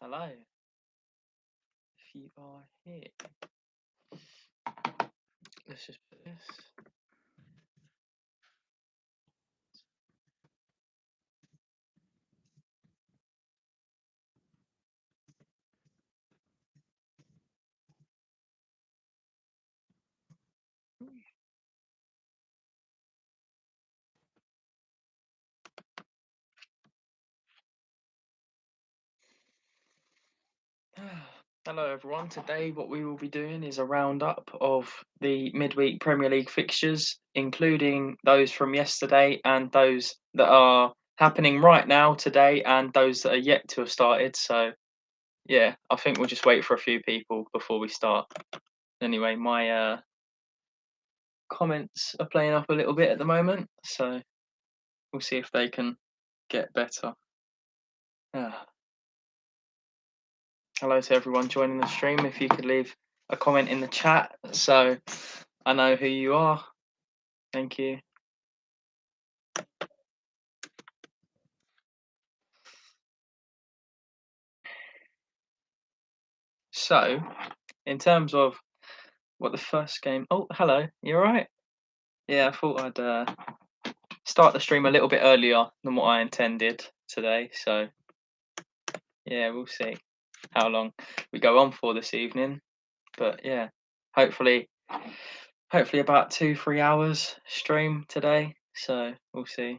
Hello, if you are here. Let's just put this. Hello, everyone. Today, what we will be doing is a roundup of the midweek Premier League fixtures, including those from yesterday and those that are happening right now today and those that are yet to have started. So, yeah, I think we'll just wait for a few people before we start. Anyway, my comments are playing up a little bit at the moment, so we'll see if they can get better. Hello to everyone joining the stream. If you could leave a comment in the chat so I know who you are. Thank you. So, in terms of what the first game... Oh, hello. You all right? Yeah, I thought I'd start the stream a little bit earlier than what I intended today. So, yeah, we'll see how long we go on for this evening. But, yeah, hopefully about 2-3 hours stream today. So, we'll see.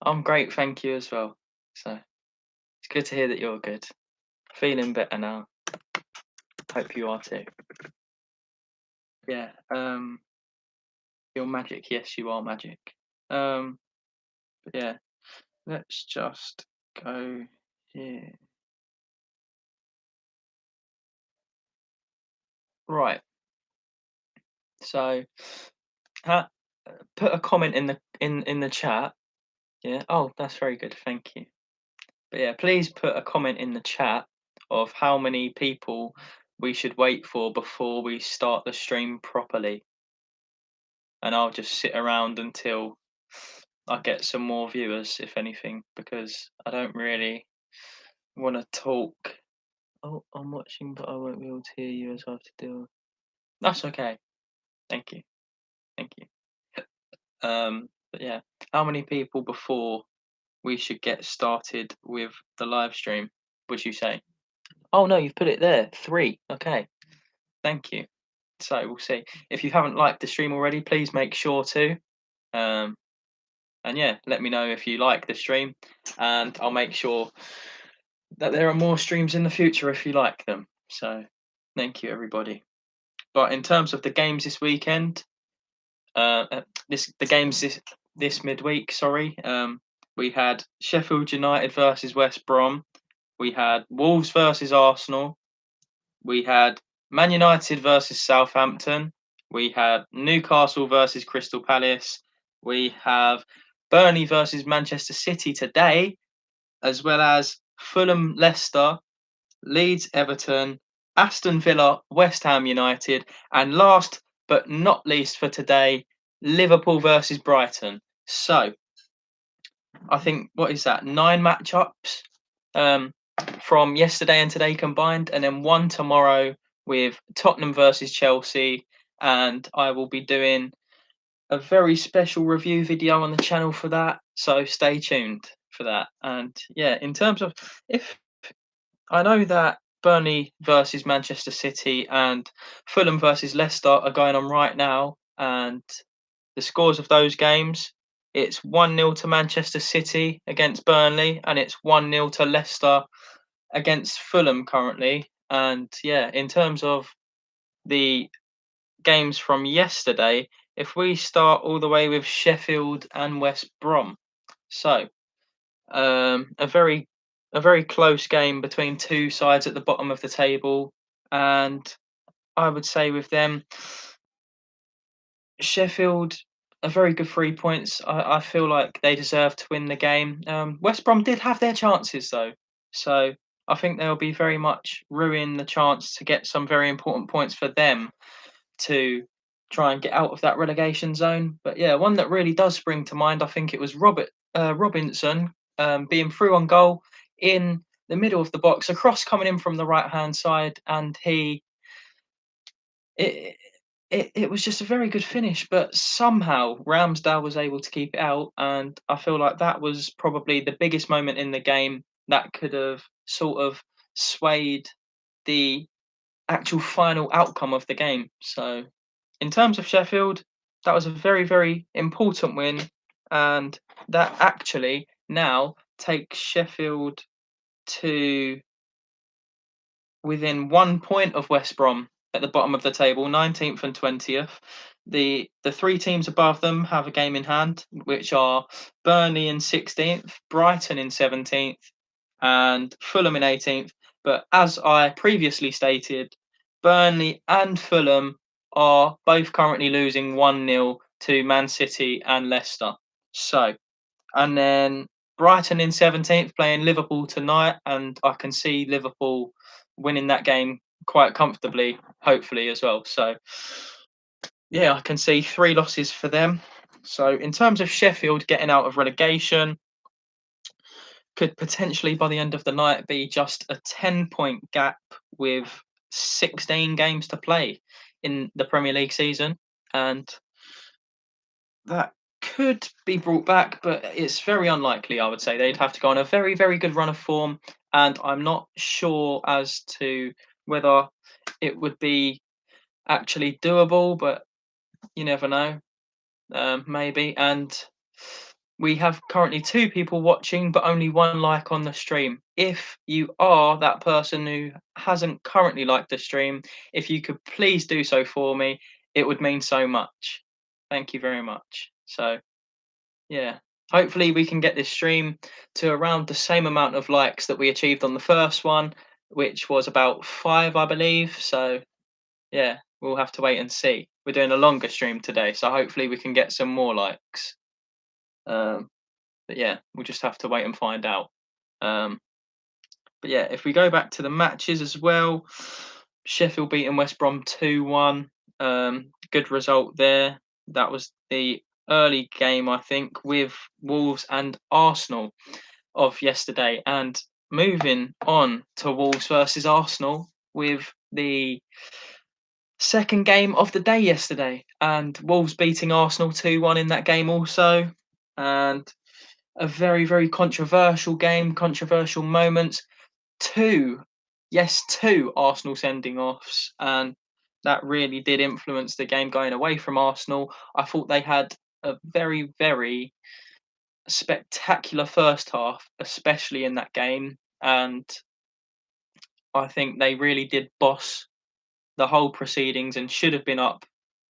I'm great, thank you as well. So, it's good to hear that you're good. Feeling better now. Hope you are too. Yeah. You're magic. Yes, you are magic. But yeah. Let's just go here. Right. So, put a comment in the chat. Yeah. Oh, that's very good. Thank you. But yeah, please put a comment in the chat of how many people we should wait for before we start the stream properly. And I'll just sit around until I get some more viewers, if anything, because I don't really want to talk. Oh, I'm watching, but I won't be able to hear you as I have to deal. That's okay. Thank you. Thank you. But yeah, how many people before we should get started with the live stream would you say? Oh no, you've put it there. 3. Okay. Thank you. So we'll see. If you haven't liked the stream already, please make sure to. And yeah, let me know if you like the stream, and I'll make sure that there are more streams in the future if you like them. So thank you, everybody. But in terms of the games this weekend, the games this midweek, sorry, we had Sheffield United versus West Brom, we had Wolves versus Arsenal, we had Man United versus Southampton, we had Newcastle versus Crystal Palace, we have Burnley versus Manchester City today, as well as Fulham Leicester, Leeds Everton, Aston Villa West Ham United, and last but not least for today, Liverpool versus Brighton. So I think, what is that, 9 matchups from yesterday and today combined, and then one tomorrow with Tottenham versus Chelsea. And I will be doing a very special review video on the channel for that, so stay tuned for that. And yeah, in terms of, if I know that Burnley versus Manchester City and Fulham versus Leicester are going on right now, and the scores of those games, it's 1-0 to Manchester City against Burnley, and it's 1-0 to Leicester against Fulham currently. And yeah, in terms of the games from yesterday, if we start all the way with Sheffield and West Brom, so a very close game between two sides at the bottom of the table, and I would say with them, Sheffield, a very good 3 points. I feel like they deserve to win the game. West Brom did have their chances though, so I think they'll be very much ruining the chance to get some very important points for them to try and get out of that relegation zone. But yeah, one that really does spring to mind, I think it was Robinson being through on goal in the middle of the box, a cross coming in from the right hand side, and it, it was just a very good finish. But somehow Ramsdale was able to keep it out, and I feel like that was probably the biggest moment in the game that could have sort of swayed the actual final outcome of the game. So, in terms of Sheffield, that was a very, very important win, and that actually now takes Sheffield to within 1 point of West Brom at the bottom of the table, 19th and 20th. The three teams above them have a game in hand, which are Burnley in 16th, Brighton in 17th, and Fulham in 18th. But as I previously stated, Burnley and Fulham are both currently losing 1-0 to Man City and Leicester. So, and then Brighton in 17th playing Liverpool tonight, and I can see Liverpool winning that game quite comfortably, hopefully as well. So, yeah, I can see 3 losses for them. So, in terms of Sheffield getting out of relegation, could potentially by the end of the night be just a 10-point gap with 16 games to play in the Premier League season. And that could be brought back, but it's very unlikely, I would say. They'd have to go on a very, very good run of form. And I'm not sure as to whether it would be actually doable, but you never know. Maybe. And we have currently 2 people watching, but only 1 like on the stream. If you are that person who hasn't currently liked the stream, if you could please do so for me, it would mean so much. Thank you very much. So, yeah, hopefully we can get this stream to around the same amount of likes that we achieved on the first one, which was about 5, I believe. So, yeah, we'll have to wait and see. We're doing a longer stream today, so hopefully we can get some more likes. But yeah, we'll just have to wait and find out. Um, but yeah, if we go back to the matches as well, Sheffield beating West Brom 2-1. Good result there. That was the early game, I think, with Wolves and Arsenal of yesterday. And moving on to Wolves versus Arsenal with the second game of the day yesterday, and Wolves beating Arsenal 2-1 in that game also. And a very, very controversial game, controversial moments. Two Arsenal sending offs, and that really did influence the game going away from Arsenal. I thought they had a very, very spectacular first half, especially in that game, and I think they really did boss the whole proceedings and should have been up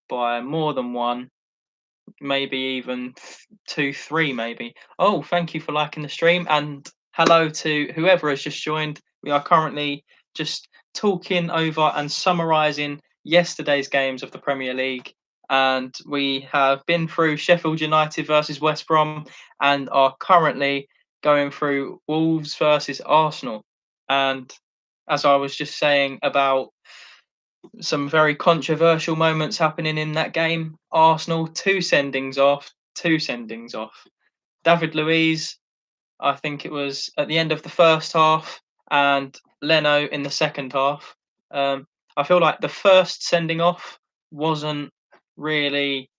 by more than one, maybe even 2, 3, maybe. Oh, thank you for liking the stream, and hello to whoever has just joined. We are currently just talking over and summarising yesterday's games of the Premier League, and we have been through Sheffield United versus West Brom and are currently going through Wolves versus Arsenal. And as I was just saying about some very controversial moments happening in that game. Arsenal, two sendings off. David Luiz, I think it was at the end of the first half, and Leno in the second half. I feel like the first sending off wasn't really.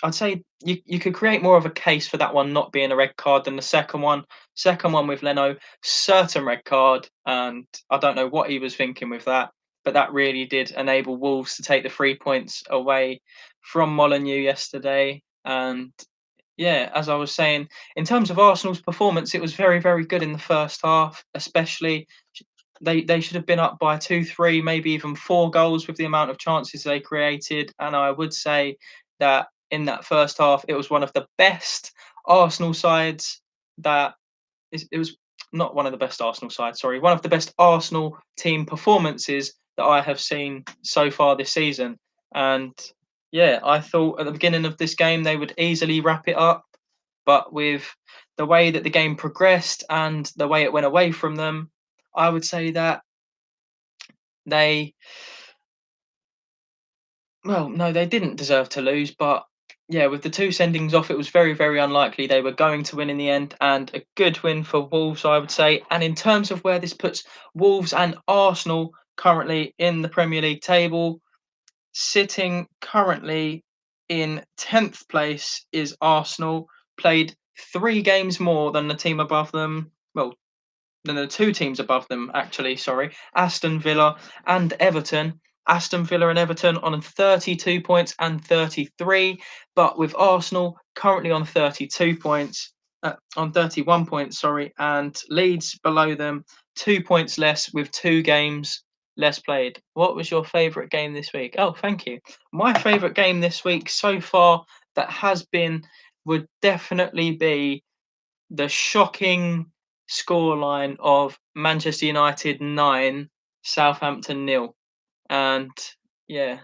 I'd say you could create more of a case for that one not being a red card than the second one. Second one with Leno, certain red card, and I don't know what he was thinking with that, but that really did enable Wolves to take the 3 points away from Molineux yesterday. And yeah, as I was saying, in terms of Arsenal's performance, it was very, very good in the first half, especially they should have been up by 2, 3, maybe even 4 goals with the amount of chances they created. And I would say that in that first half, it was one of the best Arsenal sides that it was not one of the best Arsenal sides, sorry, one of the best Arsenal team performances that I have seen so far this season. And yeah, I thought at the beginning of this game they would easily wrap it up, but with the way that the game progressed and the way it went away from them, I would say that they, well, no, they didn't deserve to lose, but yeah, with the two sendings off, it was very, very unlikely they were going to win in the end, and a good win for Wolves, I would say. And in terms of where this puts Wolves and Arsenal currently in the Premier League table, sitting currently in 10th place is Arsenal, played 3 games more than the team above them. Well, than the two teams above them, actually, sorry, Aston Villa and Everton. Aston Villa and Everton on 32 points and 33, but with Arsenal currently on 32 points, on 31 points, sorry, and Leeds below them, 2 points less with 2 games less played. What was your favourite game this week? Oh, thank you. My favourite game this week so far that has been would definitely be the shocking scoreline of Manchester United 9, Southampton nil. And yeah,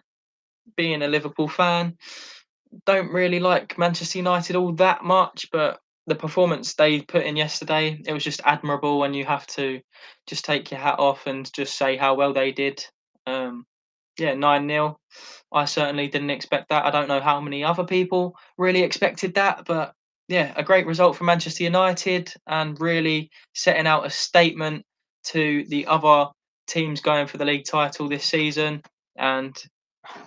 being a Liverpool fan, don't really like Manchester United all that much, but the performance they put in yesterday, it was just admirable, and you have to just take your hat off and just say how well they did. Um, yeah, 9-0. I certainly didn't expect that. I don't know how many other people really expected that, but yeah, a great result for Manchester United and really setting out a statement to the other teams going for the league title this season. And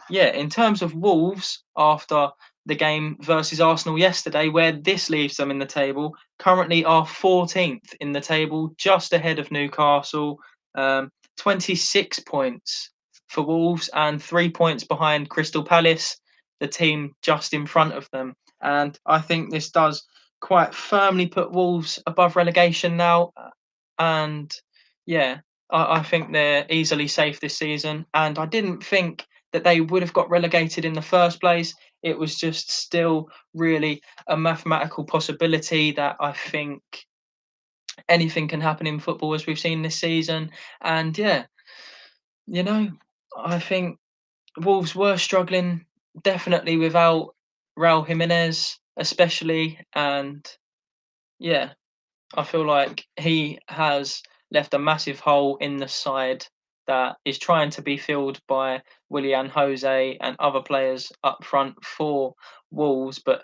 yeah, in terms of Wolves, after the game versus Arsenal yesterday, where this leaves them in the table, currently are 14th in the table, just ahead of Newcastle, 26 points for Wolves and 3 points behind Crystal Palace, the team just in front of them. And I think this does quite firmly put Wolves above relegation now. And yeah, I think they're easily safe this season. And I didn't think that they would have got relegated in the first place. It was just still really a mathematical possibility that I think anything can happen in football as we've seen this season. And yeah, you know, I think Wolves were struggling definitely without Raul Jimenez, especially. And yeah, I feel like he has left a massive hole in the side that is trying to be filled by Willian Jose and other players up front for Wolves, but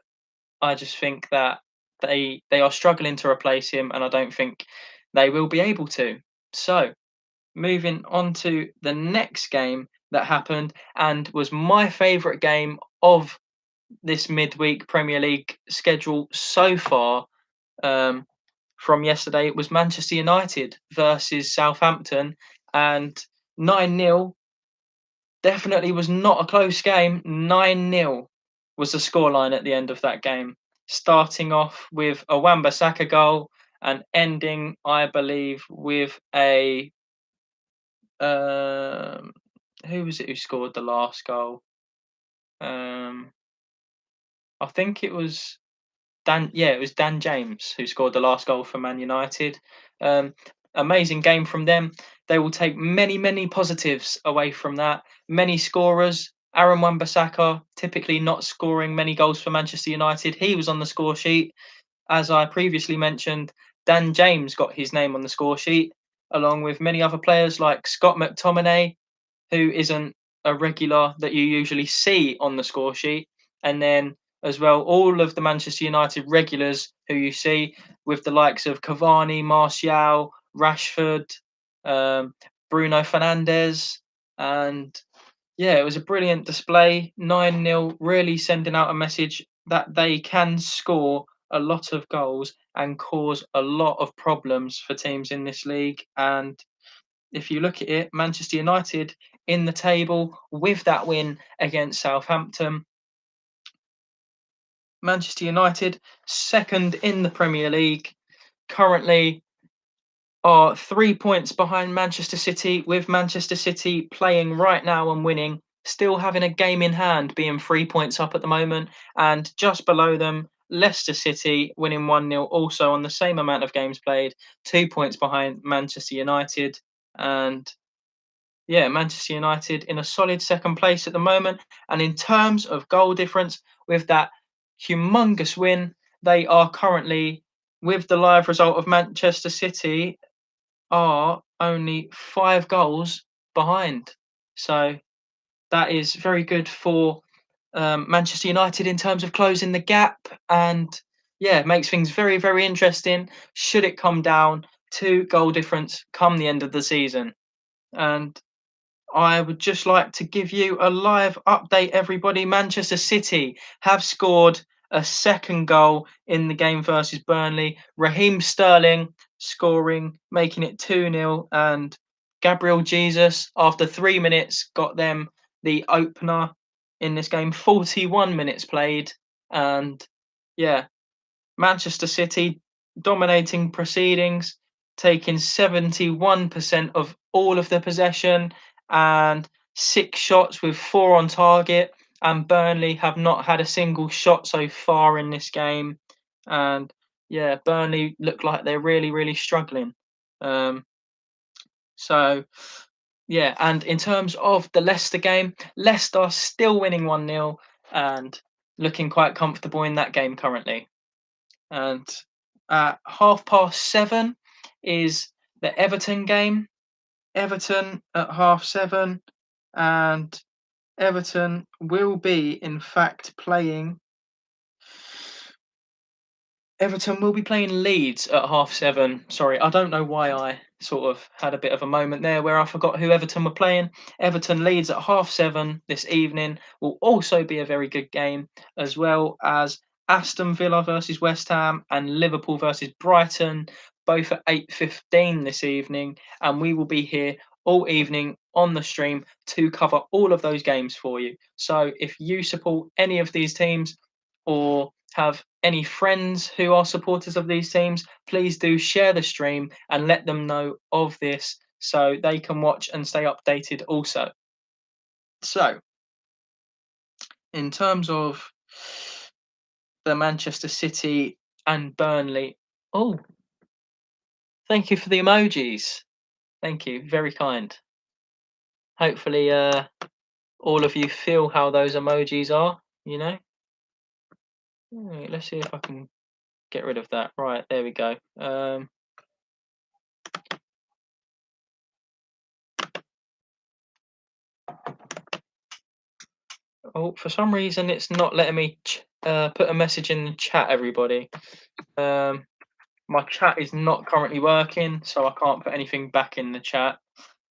I just think that they are struggling to replace him, and I don't think they will be able to. So, moving on to the next game that happened and was my favourite game of this midweek Premier League schedule so far. Um, from yesterday, it was Manchester United versus Southampton, and 9-0 definitely was not a close game. 9-0 was the scoreline at the end of that game, starting off with a Wan-Bissaka goal and ending, I believe, with a um, who was it who scored the last goal? Um, I think it was it was Dan James who scored the last goal for Man United. Um, Amazing game from them. They will take many, many positives away from that. Many scorers. Aaron Wan-Bissaka typically not scoring many goals for Manchester United. He was on the score sheet. As I previously mentioned, Dan James got his name on the score sheet, along with many other players like Scott McTominay, who isn't a regular that you usually see on the score sheet. And then as well, all of the Manchester United regulars who you see with the likes of Cavani, Martial, Rashford, um, Bruno Fernandes. And yeah, it was a brilliant display. 9-0, really sending out a message that they can score a lot of goals and cause a lot of problems for teams in this league. And if you look at it, Manchester United in the table with that win against Southampton. Manchester United second in the Premier League, currently are 3 points behind Manchester City, with Manchester City playing right now and winning, still having a game in hand, being 3 points up at the moment. And just below them, Leicester City winning 1-0, also on the same amount of games played, 2 points behind Manchester United. And yeah, Manchester United in a solid second place at the moment. And in terms of goal difference, with that humongous win, they are currently, with the live result of Manchester City, are only 5 goals behind. So that is very good for Manchester United in terms of closing the gap, and yeah, makes things very, very interesting. Should it come down to goal difference come the end of the season? And I would just like to give you a live update, everybody. Manchester City have scored a second goal in the game versus Burnley. Raheem Sterling scoring, making it 2-0. And Gabriel Jesus, after 3 minutes, got them the opener in this game. 41 minutes played. And yeah, Manchester City dominating proceedings, taking 71% of all of the possession and 6 shots with 4 on target. And Burnley have not had a single shot so far in this game. And yeah, Burnley look like they're really, really struggling. Um, so yeah, and in terms of the Leicester game, Leicester still winning 1-0 and looking quite comfortable in that game currently. And at 7:30 is the Everton game. Everton at 7:30, and Everton will be, in fact, playing. Everton will be playing Leeds at 7:30. Sorry, I don't know why I sort of had a bit of a moment there where I forgot who Everton were playing. Everton Leeds at 7:30 this evening will also be a very good game, as well as Aston Villa versus West Ham and Liverpool versus Brighton, both at 8:15 this evening. And we will be here all evening on the stream to cover all of those games for you. So if you support any of these teams, or have any friends who are supporters of these teams, please do share the stream and let them know of this so they can watch and stay updated also. So, in terms of the Manchester City and Burnley, oh, thank you for the emojis. Thank you, very kind. Hopefully, all of you feel how those emojis are, you know? Right, let's see if I can get rid of that. Right, there we go. Oh, for some reason it's not letting me put a message in the chat, everybody. My chat is not currently working, so I can't put anything back in the chat.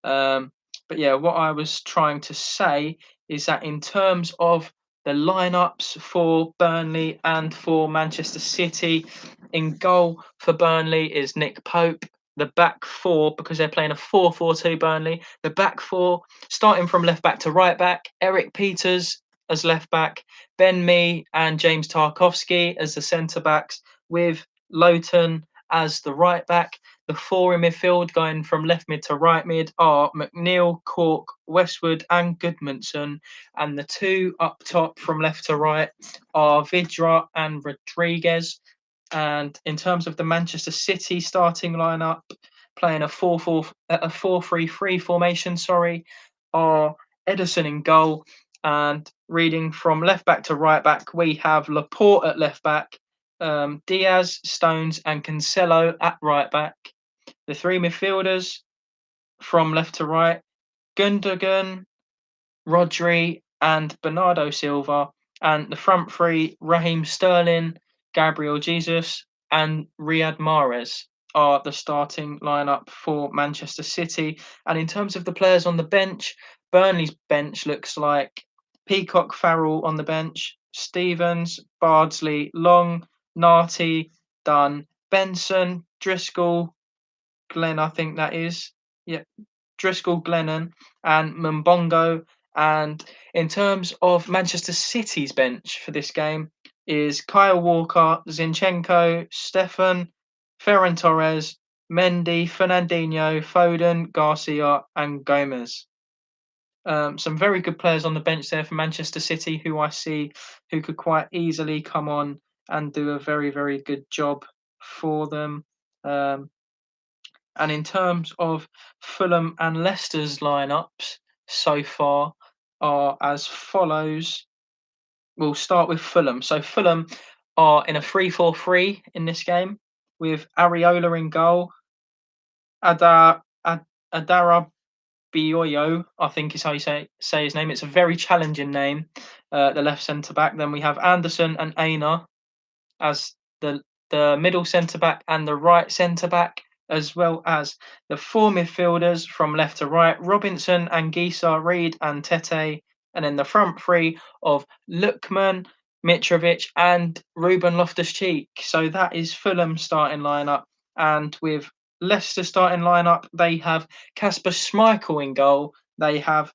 But yeah, what I was trying to say is that in terms of the lineups for Burnley and for Manchester City, in goal for Burnley is Nick Pope. The back four, because they're playing a 4-4-2 Burnley, the back four, starting from left back to right back, Eric Peters as left back, Ben Mee and James Tarkowski as the centre backs, with Lowton as the right back. The four in midfield, going from left mid to right mid, are McNeil, Cork, Westwood, and Goodmanson. And the two up top from left to right are Vidra and Rodriguez. And in terms of the Manchester City starting lineup, playing a 4-3-3 formation, are Edison in goal. And reading from left back to right back, we have Laporte at left back, Diaz, Stones, and Cancelo at right back. The three midfielders from left to right, Gundogan, Rodri, and Bernardo Silva. And the front three, Raheem Sterling, Gabriel Jesus, and Riyad Mahrez are the starting lineup for Manchester City. And in terms of the players on the bench, Burnley's bench looks like Peacock, Farrell on the bench, Stevens, Bardsley, Long, Narty, Dunn, Benson, Driscoll, Glenn, I think that is. Yeah, Driscoll, Glennon, and Mbongo. And in terms of Manchester City's bench for this game, is Kyle Walker, Zinchenko, Stefan, Ferran Torres, Mendy, Fernandinho, Foden, Garcia, and Gomez. Some very good players on the bench there for Manchester City, who I see who could quite easily come on and do a very, very good job for them. And in terms of Fulham and Leicester's lineups so far are as follows. We'll start with Fulham. So Fulham are in a 3-4-3 in this game, with Areola in goal, Adara Bioyo, I think is how you say his name. It's a very challenging name, the left centre back. Then we have Anderson and Aina as the middle centre back and the right centre back, as well as the four midfielders from left to right: Robinson, Anguissa, Reed, and Tete, and then the front three of Lookman, Mitrovic, and Ruben Loftus-Cheek. So that is Fulham's starting lineup, and with Leicester starting lineup, they have Kasper Schmeichel in goal. They have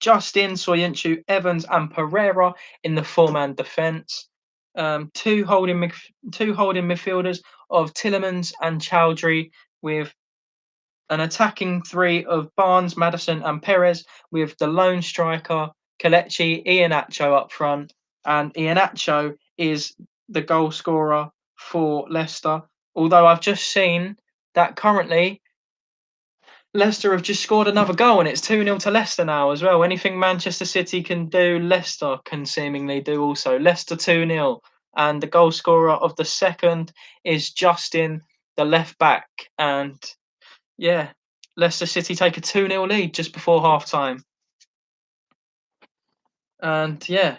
Justin, Soyuncu, Evans, and Pereira in the four-man defence. Two holding midfielders of Tillemans and Chowdhury, with an attacking three of Barnes, Madison, and Perez, with the lone striker Kelechi Iheanacho up front. And Iheanacho is the goal scorer for Leicester. Although I've just seen that currently Leicester have just scored another goal, and it's 2-0 to Leicester now as well. Anything Manchester City can do, Leicester can seemingly do also. Leicester 2-0, and the goal scorer of the second is Justin, the left back. And yeah, Leicester City take a 2-0 lead just before half time. And yeah,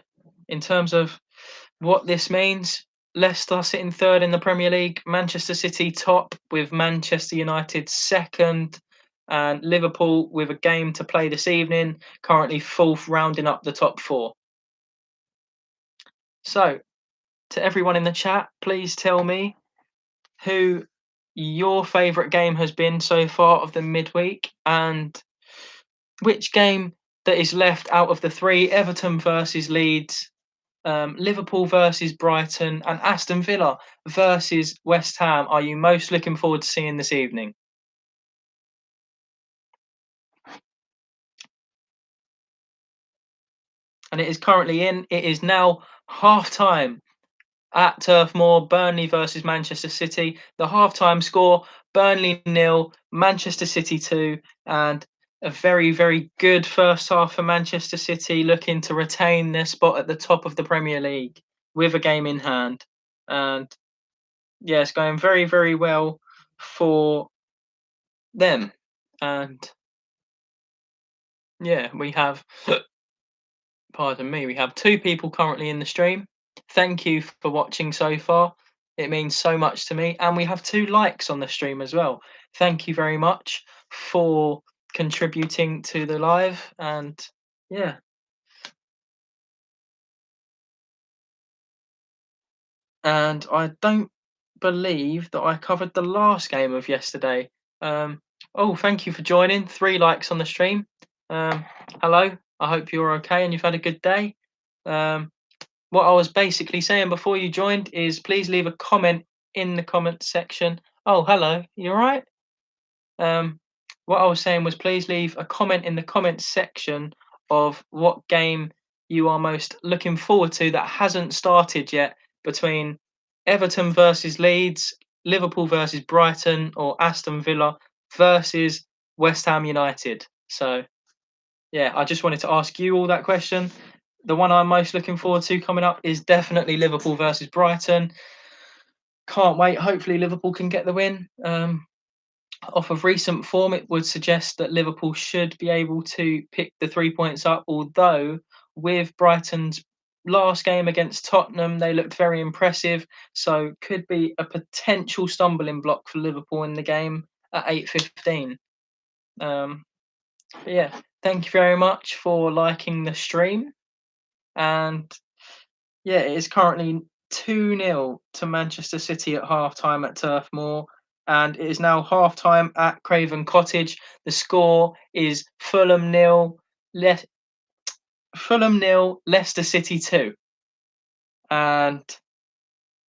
in terms of what this means, Leicester sitting third in the Premier League, Manchester City top, with Manchester United second, and Liverpool with a game to play this evening, currently fourth, rounding up the top four. So, to everyone in the chat, please tell me who your favourite game has been so far of the midweek, and which game that is left out of the three: Everton versus Leeds, Liverpool versus Brighton, and Aston Villa versus West Ham are you most looking forward to seeing this evening? And it is currently in. It is now half time at Turf Moor. Burnley versus Manchester City. The half time score: Burnley 0, Manchester City 2, and a very, very good first half for Manchester City, looking to retain their spot at the top of the Premier League with a game in hand. And yeah, it's going very, very well for them. And yeah, we have, pardon me, we have two people currently in the stream. Thank you for watching so far. It means so much to me. And we have 2 likes on the stream as well. Thank you very much for contributing to the live. And yeah. And I don't believe that I covered the last game of yesterday. Oh, thank you for joining. 3 likes on the stream. Hello. I hope you're okay and you've had a good day. What I was basically saying before you joined is please leave a comment in the comment section. Oh, hello. You all right? What I was saying was please leave a comment in the comment section of what game you are most looking forward to that hasn't started yet, between Everton versus Leeds, Liverpool versus Brighton, or Aston Villa versus West Ham United. So, yeah, I just wanted to ask you all that question. The one I'm most looking forward to coming up is definitely Liverpool versus Brighton. Can't wait. Hopefully, Liverpool can get the win. Off of recent form, it would suggest that Liverpool should be able to pick the 3 points up, although with Brighton's last game against Tottenham, they looked very impressive, so could be a potential stumbling block for Liverpool in the game at 8:15. Yeah, thank you very much for liking the stream, and yeah, it is currently 2-0 to Manchester City at half-time at Turf Moor, and it is now half-time at Craven Cottage. The score is Fulham 0, Leicester City 2. And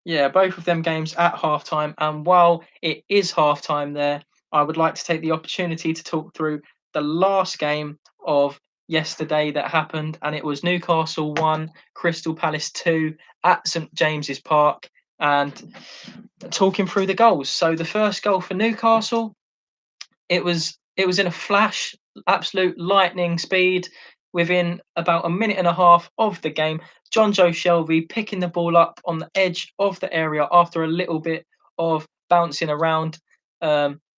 yeah, both of them games at half-time. And while it is half-time there, I would like to take the opportunity to talk through the last game of yesterday that happened, and it was Newcastle 1, Crystal Palace 2 at St James's Park, and talking through the goals. So the first goal for Newcastle, it was in a flash, absolute lightning speed. Within about a minute and a half of the game, John Joe Shelby picking the ball up on the edge of the area after a little bit of bouncing around.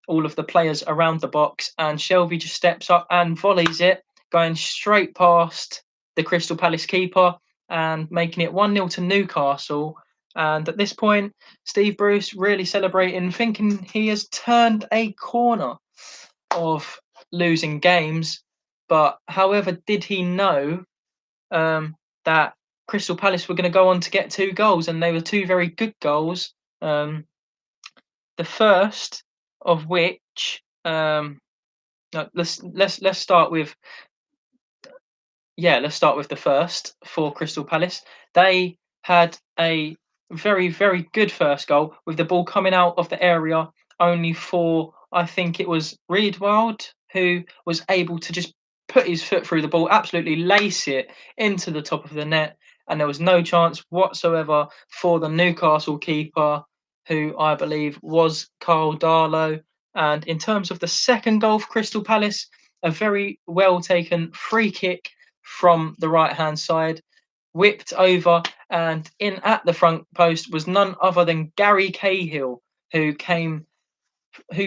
all of the players around the box, and Shelby just steps up and volleys it, going straight past the Crystal Palace keeper and making it 1-0 to Newcastle. And at this point, Steve Bruce really celebrating, thinking he has turned a corner of losing games. But however, did he know that Crystal Palace were going to go on to get 2 goals, and they were 2 very good goals. The first of which, no, let's start with let's start with the first for Crystal Palace. They had a very, very good first goal with the ball coming out of the area, only for, I think it was Riedwald, who was able to just put his foot through the ball, absolutely lace it into the top of the net. And there was no chance whatsoever for the Newcastle keeper, who I believe was Carl Darlow. And in terms of the second goal for Crystal Palace, a very well taken free kick from the right hand side, whipped over, and in at the front post was none other than Gary Cahill, who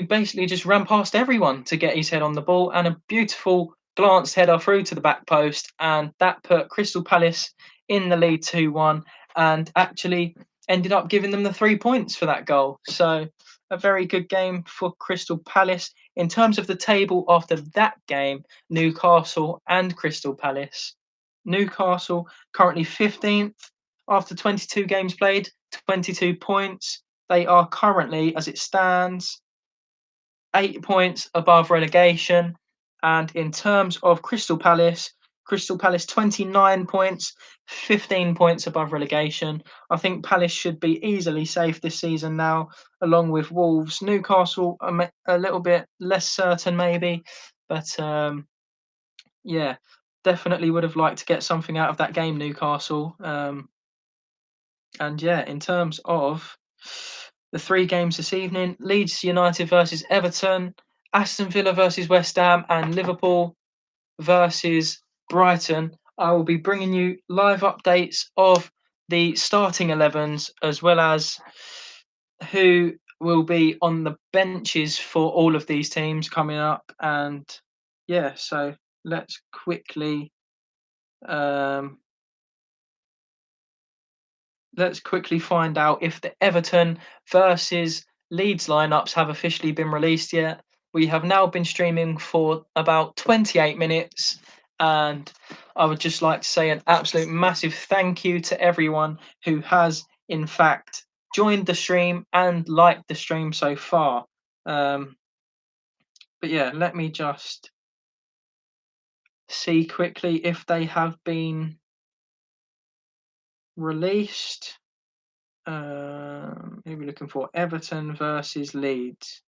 basically just ran past everyone to get his head on the ball, and a beautiful glanced header through to the back post, and that put Crystal Palace in the lead 2-1, and actually ended up giving them the 3 points for that goal. So a very good game for Crystal Palace. In terms of the table after that game, Newcastle and Crystal Palace. Newcastle currently 15th after 22 games played, 22 points. They are currently, as it stands, 8 points above relegation. And in terms of Crystal Palace 29 points, 15 points above relegation. I think Palace should be easily safe this season now, along with Wolves. Newcastle a little bit less certain maybe, but yeah, definitely would have liked to get something out of that game, Newcastle. And yeah, in terms of the 3 games this evening, Leeds United versus Everton, Aston Villa versus West Ham, and Liverpool versus Brighton. I will be bringing you live updates of the starting 11s, as well as who will be on the benches for all of these teams coming up. And yeah, so let's quickly find out if the Everton versus Leeds lineups have officially been released yet. We have now been streaming for about 28 minutes, and I would just like to say an absolute massive thank you to everyone who has, in fact, joined the stream and liked the stream so far. But yeah, let me just see quickly if they have been released. Who are we looking for? Everton versus Leeds.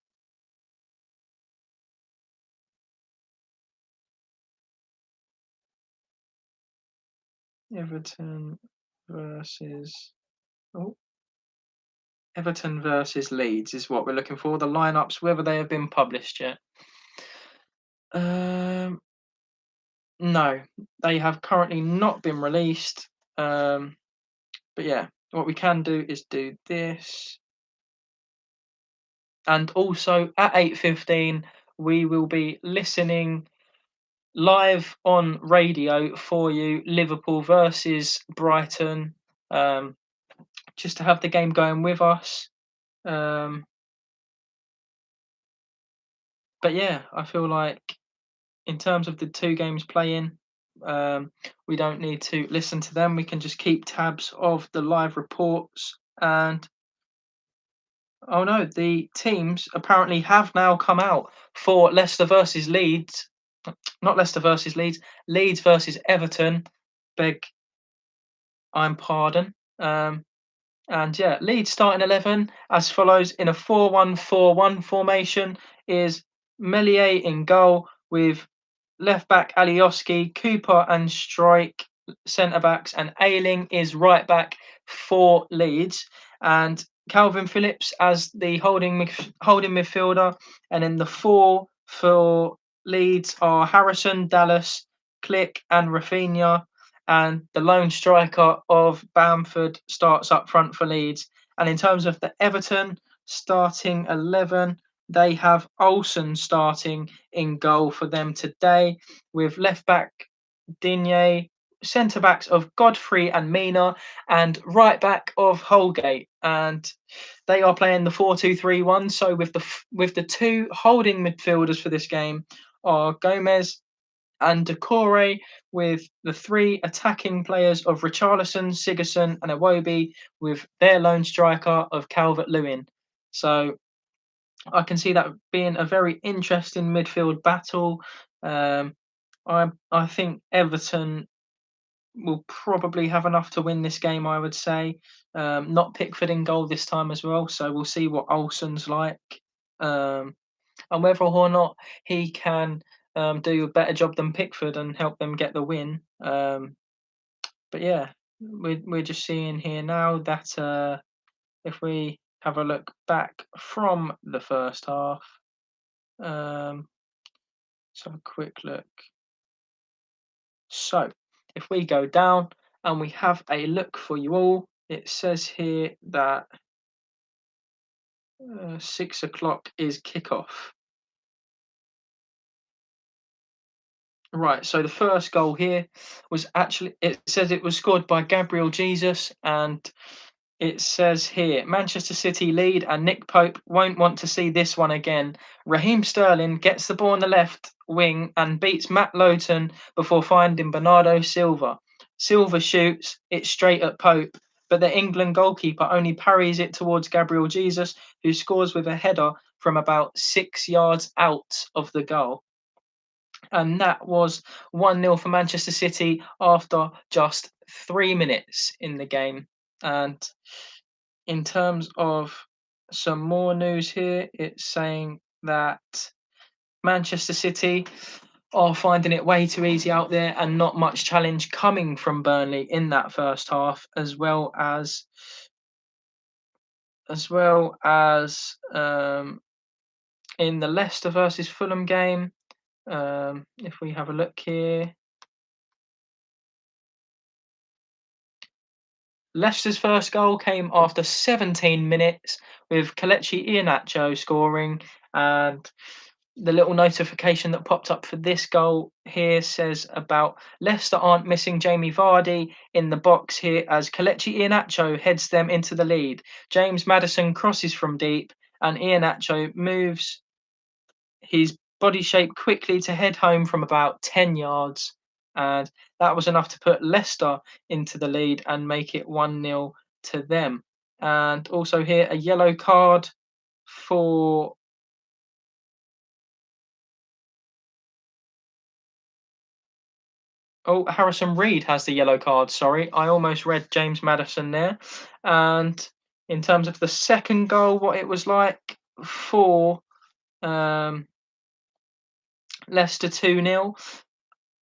Everton versus Everton versus Leeds is what we're looking for. The lineups, whether they have been published yet. No, they have currently not been released. But yeah, what we can do is do this. And also at 8:15, we will be listening live on radio for you, Liverpool versus Brighton, just to have the game going with us. But yeah, I feel like in terms of the 2 games playing, we don't need to listen to them. We can just keep tabs of the live reports. And oh no, the teams apparently have now come out for Leicester versus Leeds. Not Leicester versus Leeds, Leeds versus Everton. Beg I'm pardon. And yeah, Leeds starting 11 as follows in a 4-1-4-1 formation is Meslier in goal with left back Alioski, Cooper and Strike centre backs, and Ayling is right back for Leeds, and Calvin Phillips as the holding midfielder, and in the 4 for Leeds are Harrison, Dallas, Click and Rafinha, and the lone striker of Bamford starts up front for Leeds. And in terms of the Everton starting 11, They have Olsen starting in goal for them today, with left back Digne, centre backs of Godfrey and Mina, and right back of Holgate. And they are playing the 4-2-3-1. So with the two holding midfielders for this game are Gomez and Decore, with the three attacking players of Richarlison, Sigerson, and Iwobi, with their lone striker of Calvert Lewin. So I can see that being a very interesting midfield battle. Um, I think Everton will probably have enough to win this game, I would say. Not Pickford in goal this time as well, so we'll see what Olsen's like, um, and whether or not he can do a better job than Pickford and help them get the win. But yeah, we're just seeing here now that if we have a look back from the first half, let's have a quick look. So, if we go down and we have a look for you all, it says here that 6 o'clock is kickoff. Right, so the first goal here was actually, it says it was scored by Gabriel Jesus, and it says here Manchester City lead, and Nick Pope won't want to see this one again. Raheem Sterling gets the ball on the left wing and beats Matt Lowton before finding Bernardo Silva. Silva shoots it straight at Pope, but the England goalkeeper only parries it towards Gabriel Jesus, who scores with a header from about 6 yards out of the goal. And that was 1-0 for Manchester City after just 3 minutes in the game. And in terms of some more news here, it's saying that Manchester City are finding it way too easy out there and not much challenge coming from Burnley in that first half, as well as in the Leicester versus Fulham game. If we have a look here, Leicester's first goal came after 17 minutes with Kelechi Iheanacho scoring, and the little notification that popped up for this goal here says about Leicester aren't missing Jamie Vardy in the box here as Kelechi Iheanacho heads them into the lead. James Maddison crosses from deep and Iheanacho moves his body shape quickly to head home from about 10 yards. And that was enough to put Leicester into the lead and make it 1-0 to them. And also here, a yellow card for... Oh, Harrison Reed has the yellow card, sorry. I almost read James Maddison there. And in terms of the second goal, what it was like for Leicester 2-0.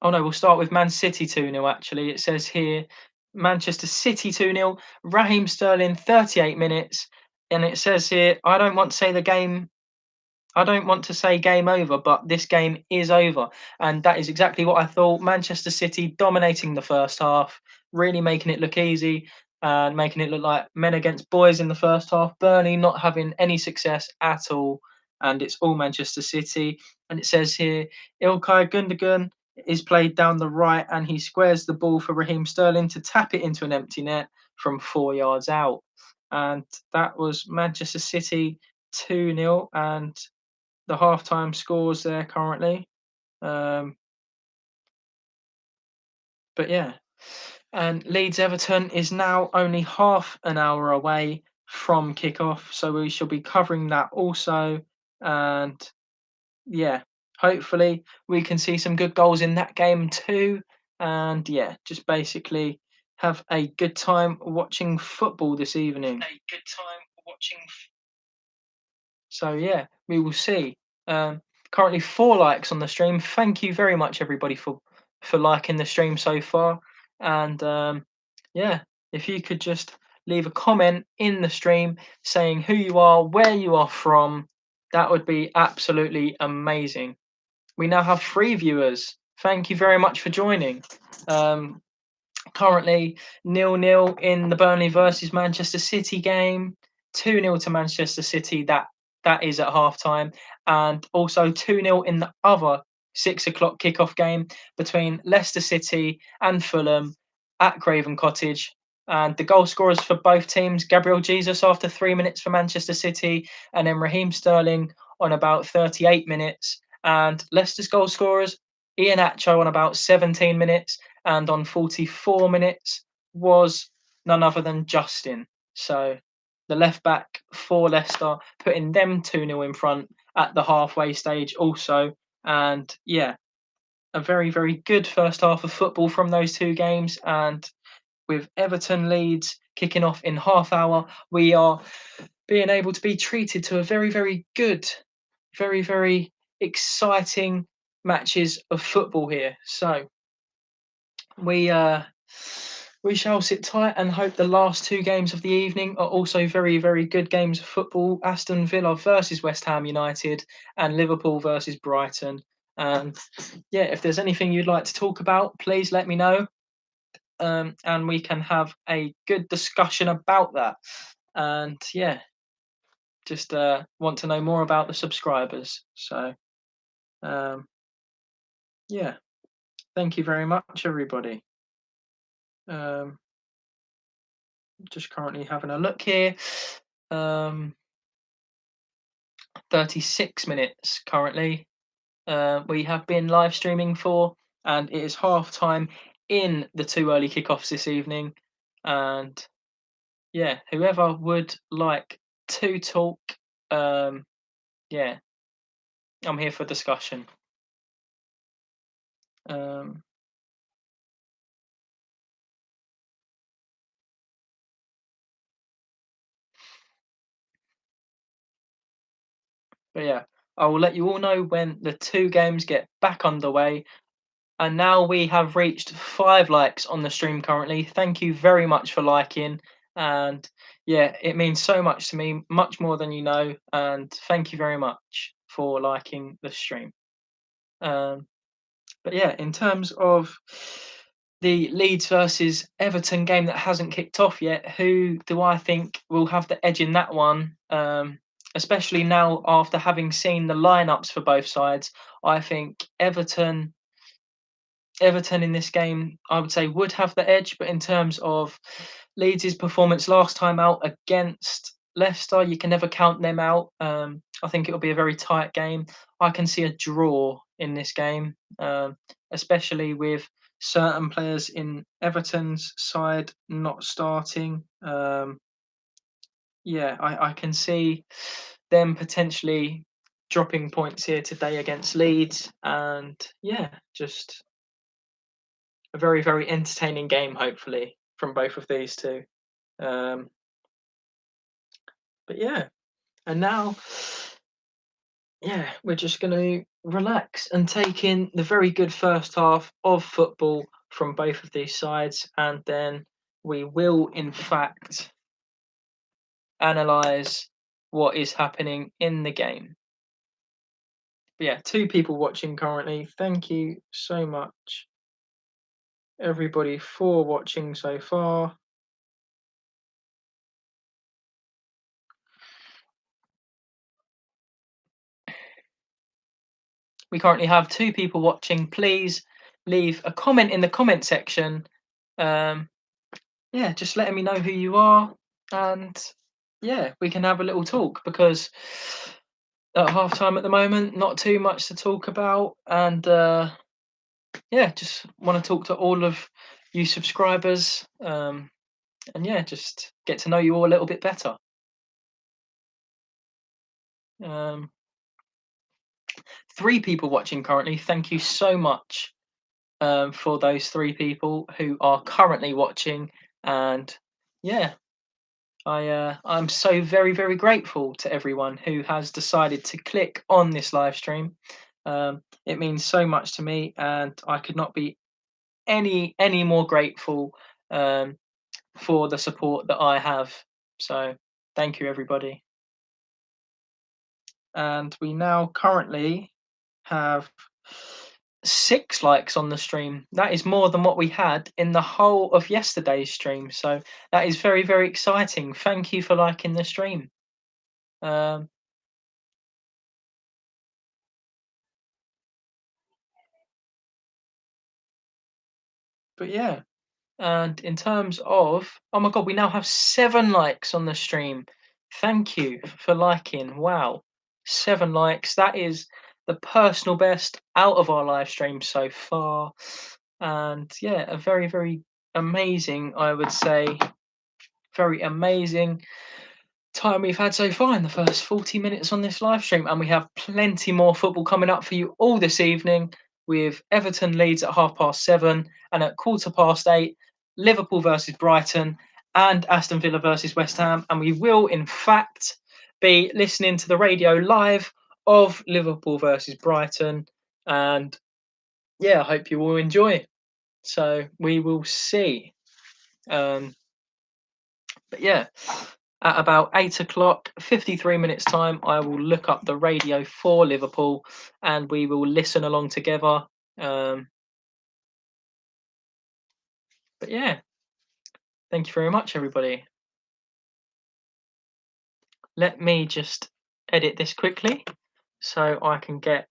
Oh no, we'll start with Man City 2-0 actually. It says here Manchester City 2-0, Raheem Sterling 38 minutes. And it says here, I don't want to say game over, but this game is over. And that is exactly what I thought. Manchester City dominating the first half, really making it look easy and making it look like men against boys in the first half. Burnley not having any success at all. And it's all Manchester City. And it says here, Ilkay Gundogan is played down the right and he squares the ball for Raheem Sterling to tap it into an empty net from 4 yards out. And that was Manchester City 2-0. And the halftime scores there currently. But yeah, and Leeds Everton is now only half an hour away from kickoff, so we shall be covering that also. And yeah, hopefully we can see some good goals in that game too. And yeah, just basically have a good time watching football this evening. So yeah, we will see. Currently 4 likes on the stream. Thank you very much, everybody, for liking the stream so far. And yeah, if you could just leave a comment in the stream saying who you are, where you are from, that would be absolutely amazing. We now have 3 viewers. Thank you very much for joining. Currently 0-0 in the Burnley versus Manchester City game. 2-0 to Manchester City. That That is at half time. And also 2-0 in the other 6 o'clock kickoff game between Leicester City and Fulham at Craven Cottage. And the goal scorers for both teams, Gabriel Jesus after 3 minutes for Manchester City, and then Raheem Sterling on about 38 minutes. And Leicester's goal scorers, Ian Acho on about 17 minutes, and on 44 minutes was none other than Justin. So the left back for Leicester, putting them 2-0 in front at the halfway stage also. And yeah, a very, very good first half of football from those two games. And with Everton Leeds kicking off in half hour, we are being able to be treated to a very, very good, very, very exciting matches of football here. So we we shall sit tight and hope the last two games of the evening are also very, very good games of football. Aston Villa versus West Ham United and Liverpool versus Brighton. And yeah, if there's anything you'd like to talk about, please let me know. And we can have a good discussion about that. And yeah, just want to know more about the subscribers. So yeah, thank you very much, everybody. Just currently having a look here. 36 minutes currently we have been live streaming for, and it is half time in the two early kickoffs this evening. And yeah, whoever would like to talk, yeah, I'm here for discussion. But yeah, I will let you all know when the two games get back underway. And now we have reached 5 likes on the stream currently. Thank you very much for liking. And yeah, it means so much to me, much more than you know. And thank you very much for liking the stream. But yeah, in terms of the Leeds versus Everton game that hasn't kicked off yet, who do I think will have the edge in that one? Especially now after having seen the lineups for both sides, I think Everton in this game, I would say, would have the edge. But in terms of Leeds' performance last time out against Leicester, you can never count them out. I think it'll be a very tight game. I can see a draw in this game, especially with certain players in Everton's side not starting. Yeah, I can see them potentially dropping points here today against Leeds. And yeah, just a very, very entertaining game, hopefully, from both of these two. But yeah, and now, yeah, we're just going to relax and take in the very good first half of football from both of these sides, and then we will, in fact, analyze what is happening in the game. But yeah, 2 people watching currently. Thank you so much, everybody, for watching so far. We currently have 2 people watching. Please leave a comment in the comment section. Yeah, just letting me know who you are, and yeah, we can have a little talk, because at half time at the moment, not too much to talk about. And yeah, just want to talk to all of you subscribers, and yeah, just get to know you all a little bit better. 3 people watching currently. Thank you so much for those 3 people who are currently watching. And yeah, I'm so very, very grateful to everyone who has decided to click on this live stream. It means so much to me, and I could not be any more grateful for the support that I have. So thank you, everybody. And we now currently have 6 likes on the stream. That is more than what we had in the whole of yesterday's stream. So that is very, very exciting. Thank you for liking the stream. But yeah, and in terms of, oh my god, we now have 7 likes on the stream. Thank you for liking. Wow, 7 likes. That is the personal best out of our live stream so far. And yeah, a very, very amazing, I would say, very amazing time we've had so far in the first 40 minutes on this live stream. And we have plenty more football coming up for you all this evening, with Everton Leeds at 7:30, and at 8:15 Liverpool versus Brighton, and Aston Villa versus West Ham. And we will in fact be listening to the radio live of Liverpool versus Brighton. And yeah, I hope you all enjoy. So we will see. But yeah, at about 8 o'clock, 53 minutes time, I will look up the radio for Liverpool and we will listen along together. Um, but yeah, thank you very much, everybody. Let me just edit this quickly so I can get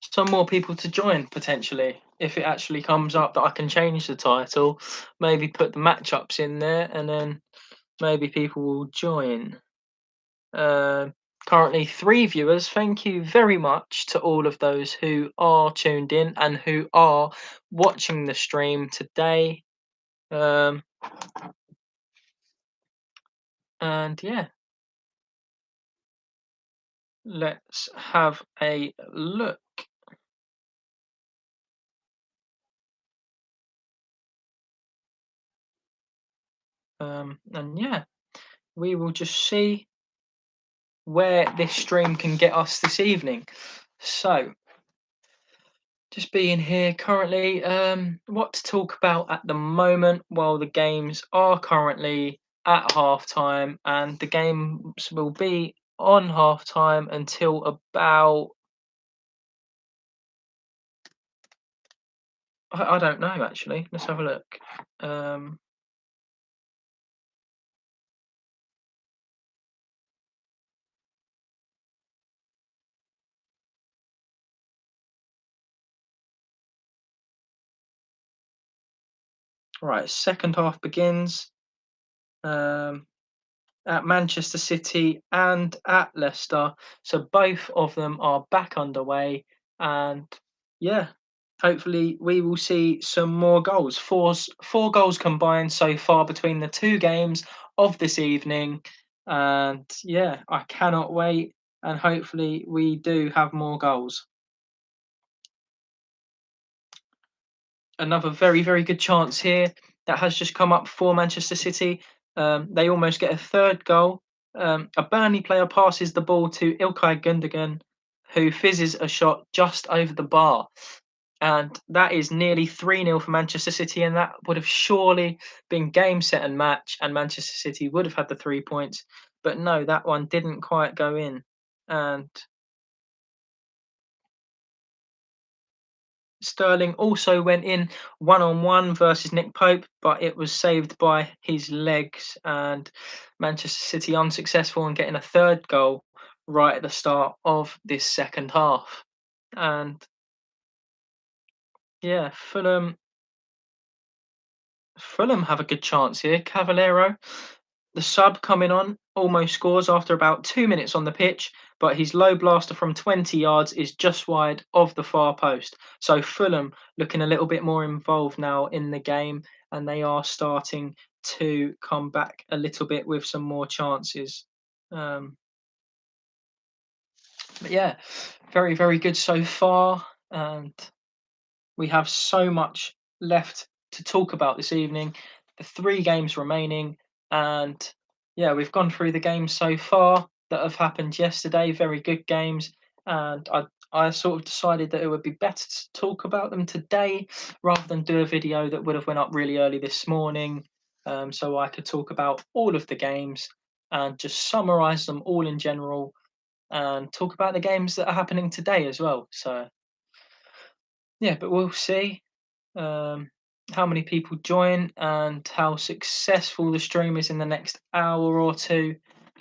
some more people to join potentially. If it actually comes up that I can change the title, maybe put the matchups in there and then maybe people will join. Uh, Currently 3 viewers. Thank you very much to all of those who are tuned in and who are watching the stream today. Um, and yeah, let's have a look. And yeah, we will just see where this stream can get us this evening. So, just being here currently, what to talk about at the moment while the games are currently at half time, and the games will be on half time until about, I don't know actually. Let's have a look. Um, right, second half begins. Um, at Manchester City and at Leicester. So both of them are back underway, and yeah, hopefully we will see some more goals. Four goals combined so far between the 2 games of this evening, and yeah, I cannot wait. And hopefully we do have more goals. Another very, very good chance here that has just come up for Manchester City. They almost get a third goal. A Burnley player passes the ball to Ilkay Gundogan, who fizzes a shot just over the bar. And that is nearly 3-0 for Manchester City, and that would have surely been game, set, and match, and Manchester City would have had the 3 points. But no, that one didn't quite go in. And Sterling also went in 1-on-1 versus Nick Pope, but it was saved by his legs, and Manchester City unsuccessful in getting a third goal right at the start of this second half. And yeah, Fulham have a good chance here. Cavallero, the sub coming on, almost scores after about 2 minutes on the pitch, but his low blaster from 20 yards is just wide of the far post. So Fulham looking a little bit more involved now in the game, and they are starting to come back a little bit with some more chances. Um, but yeah, very, very good so far. And we have so much left to talk about this evening. The 3 games remaining, and yeah, we've gone through the games so far that have happened yesterday. Very good games, and I sort of decided that it would be better to talk about them today rather than do a video that would have went up really early this morning, so I could talk about all of the games and just summarize them all in general and talk about the games that are happening today as well. So yeah, but we'll see um, how many people join and how successful the stream is in the next hour or two,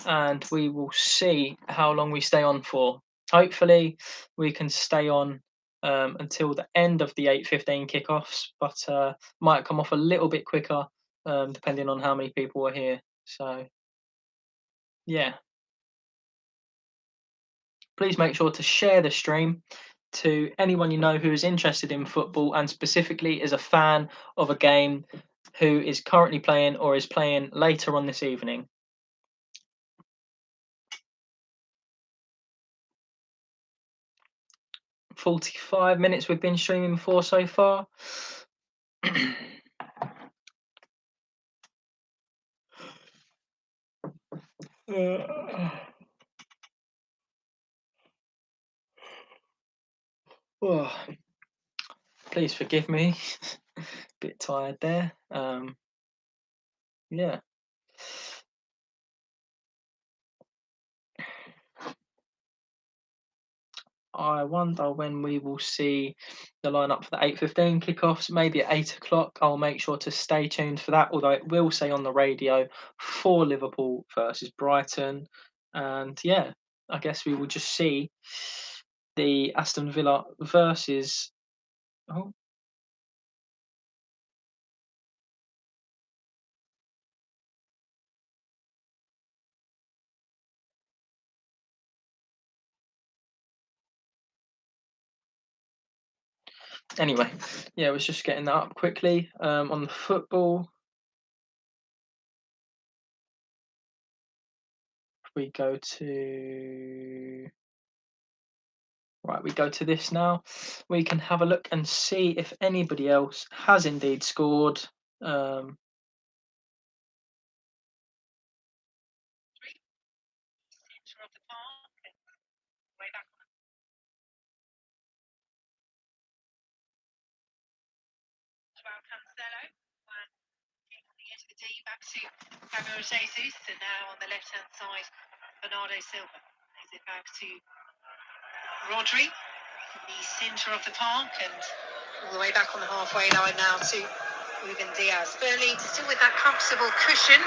and we will see how long we stay on for. Hopefully, we can stay on until the end of the 8:15 kickoffs, but might come off a little bit quicker depending on how many people are here. So, yeah. Please make sure to share the stream to anyone you know who is interested in football and specifically is a fan of a game who is currently playing or is playing later on this evening. "45 minutes we've been streaming for so far." Oh, please forgive me. Bit tired there. Yeah. I wonder when we will see the lineup for the 8:15 kickoffs. Maybe at 8 o'clock. I'll make sure to stay tuned for that. Although it will say on the radio for Liverpool versus Brighton, and yeah, I guess we will just see the Aston Villa versus. Oh, anyway, yeah, I was just getting that up quickly. On the football, we go to. Right, we go to this now. We can have a look and see if anybody else has indeed scored. Um, Back to Gabriel Jesus, and now on the left-hand side, Bernardo Silva. Plays it back to Rodri, in the centre of the park, and all the way back on the halfway line now to Ruben Diaz. Burnley still with that comfortable cushion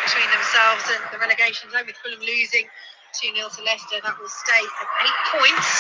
between themselves and the relegation zone, with Fulham losing 2-0 to Leicester. That will stay at 8 points.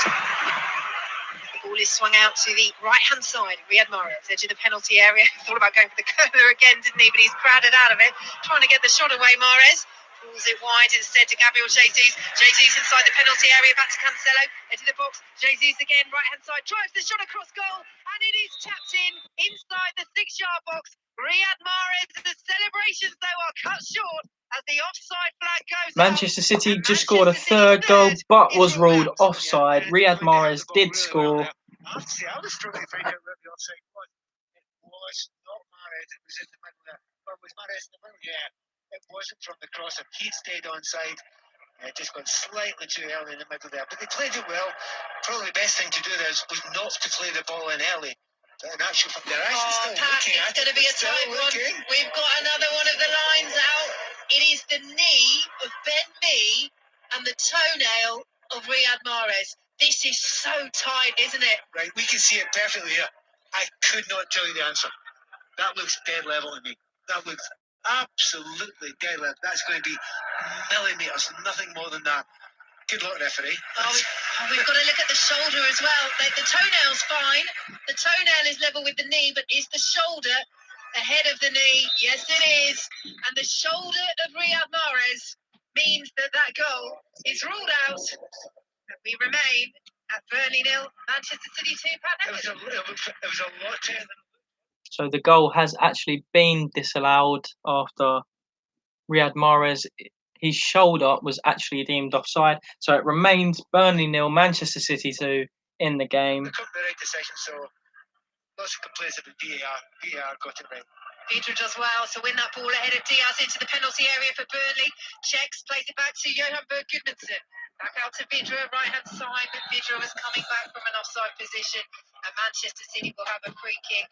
The ball is swung out to the right-hand side. Riyad Mahrez, edge of the penalty area. Thought about going for the curler again, didn't he? But he's crowded out of it. Trying to get the shot away, Mahrez. Pulls it wide instead to Gabriel Jesus. Jesus inside the penalty area, back to Cancelo. Into the box. Jesus again, right-hand side. Drives the shot across goal. And it is tapped in inside the 6-yard box. Riyad Mahrez. The celebrations, though, are cut short as the offside flag goes Manchester City just scored a third goal, but was ruled offside. Riyad Mahrez did score. See, I was struggling to find out where the offside was. It was not Mahrez, it was in the middle there. Or was Mahrez in the middle? Yeah, it wasn't from the cross. If he'd stayed onside, just gone slightly too early in the middle there. But they played it well. Probably the best thing to do there was not to play the ball in early. But in actual fact, they're actually still Pat, looking at it. It's going to be a tight one. We've got another one of the lines out. It is the knee of Ben Mee and the toenail of Riyad Mahrez. This is so tight, isn't it? Right, we can see it perfectly here. I could not tell you the answer. That looks dead level to me. That looks absolutely dead level. That's going to be millimetres, nothing more than that. Good luck, referee. We've got to look at the shoulder as well. The toenail's fine. The toenail is level with the knee, but is the shoulder ahead of the knee? Yes, it is. And the shoulder of Riyad Mahrez means that goal is ruled out. And we remain at Burnley 0, Manchester City 2. It was a lot tighter than. So the goal has actually been disallowed after Riyad Mahrez. His shoulder was actually deemed offside. So it remains Burnley 0, Manchester City 2 in the game. They come the right decision, so lots of complaints about VAR. VAR got it right. Pedro does well to win that ball ahead of Diaz into the penalty area for Burnley. Checks, plays it back to Johan Berg Gudmundsson. Back out to Vidra, right-hand side, but Vidra was coming back from an offside position, and Manchester City will have a free kick.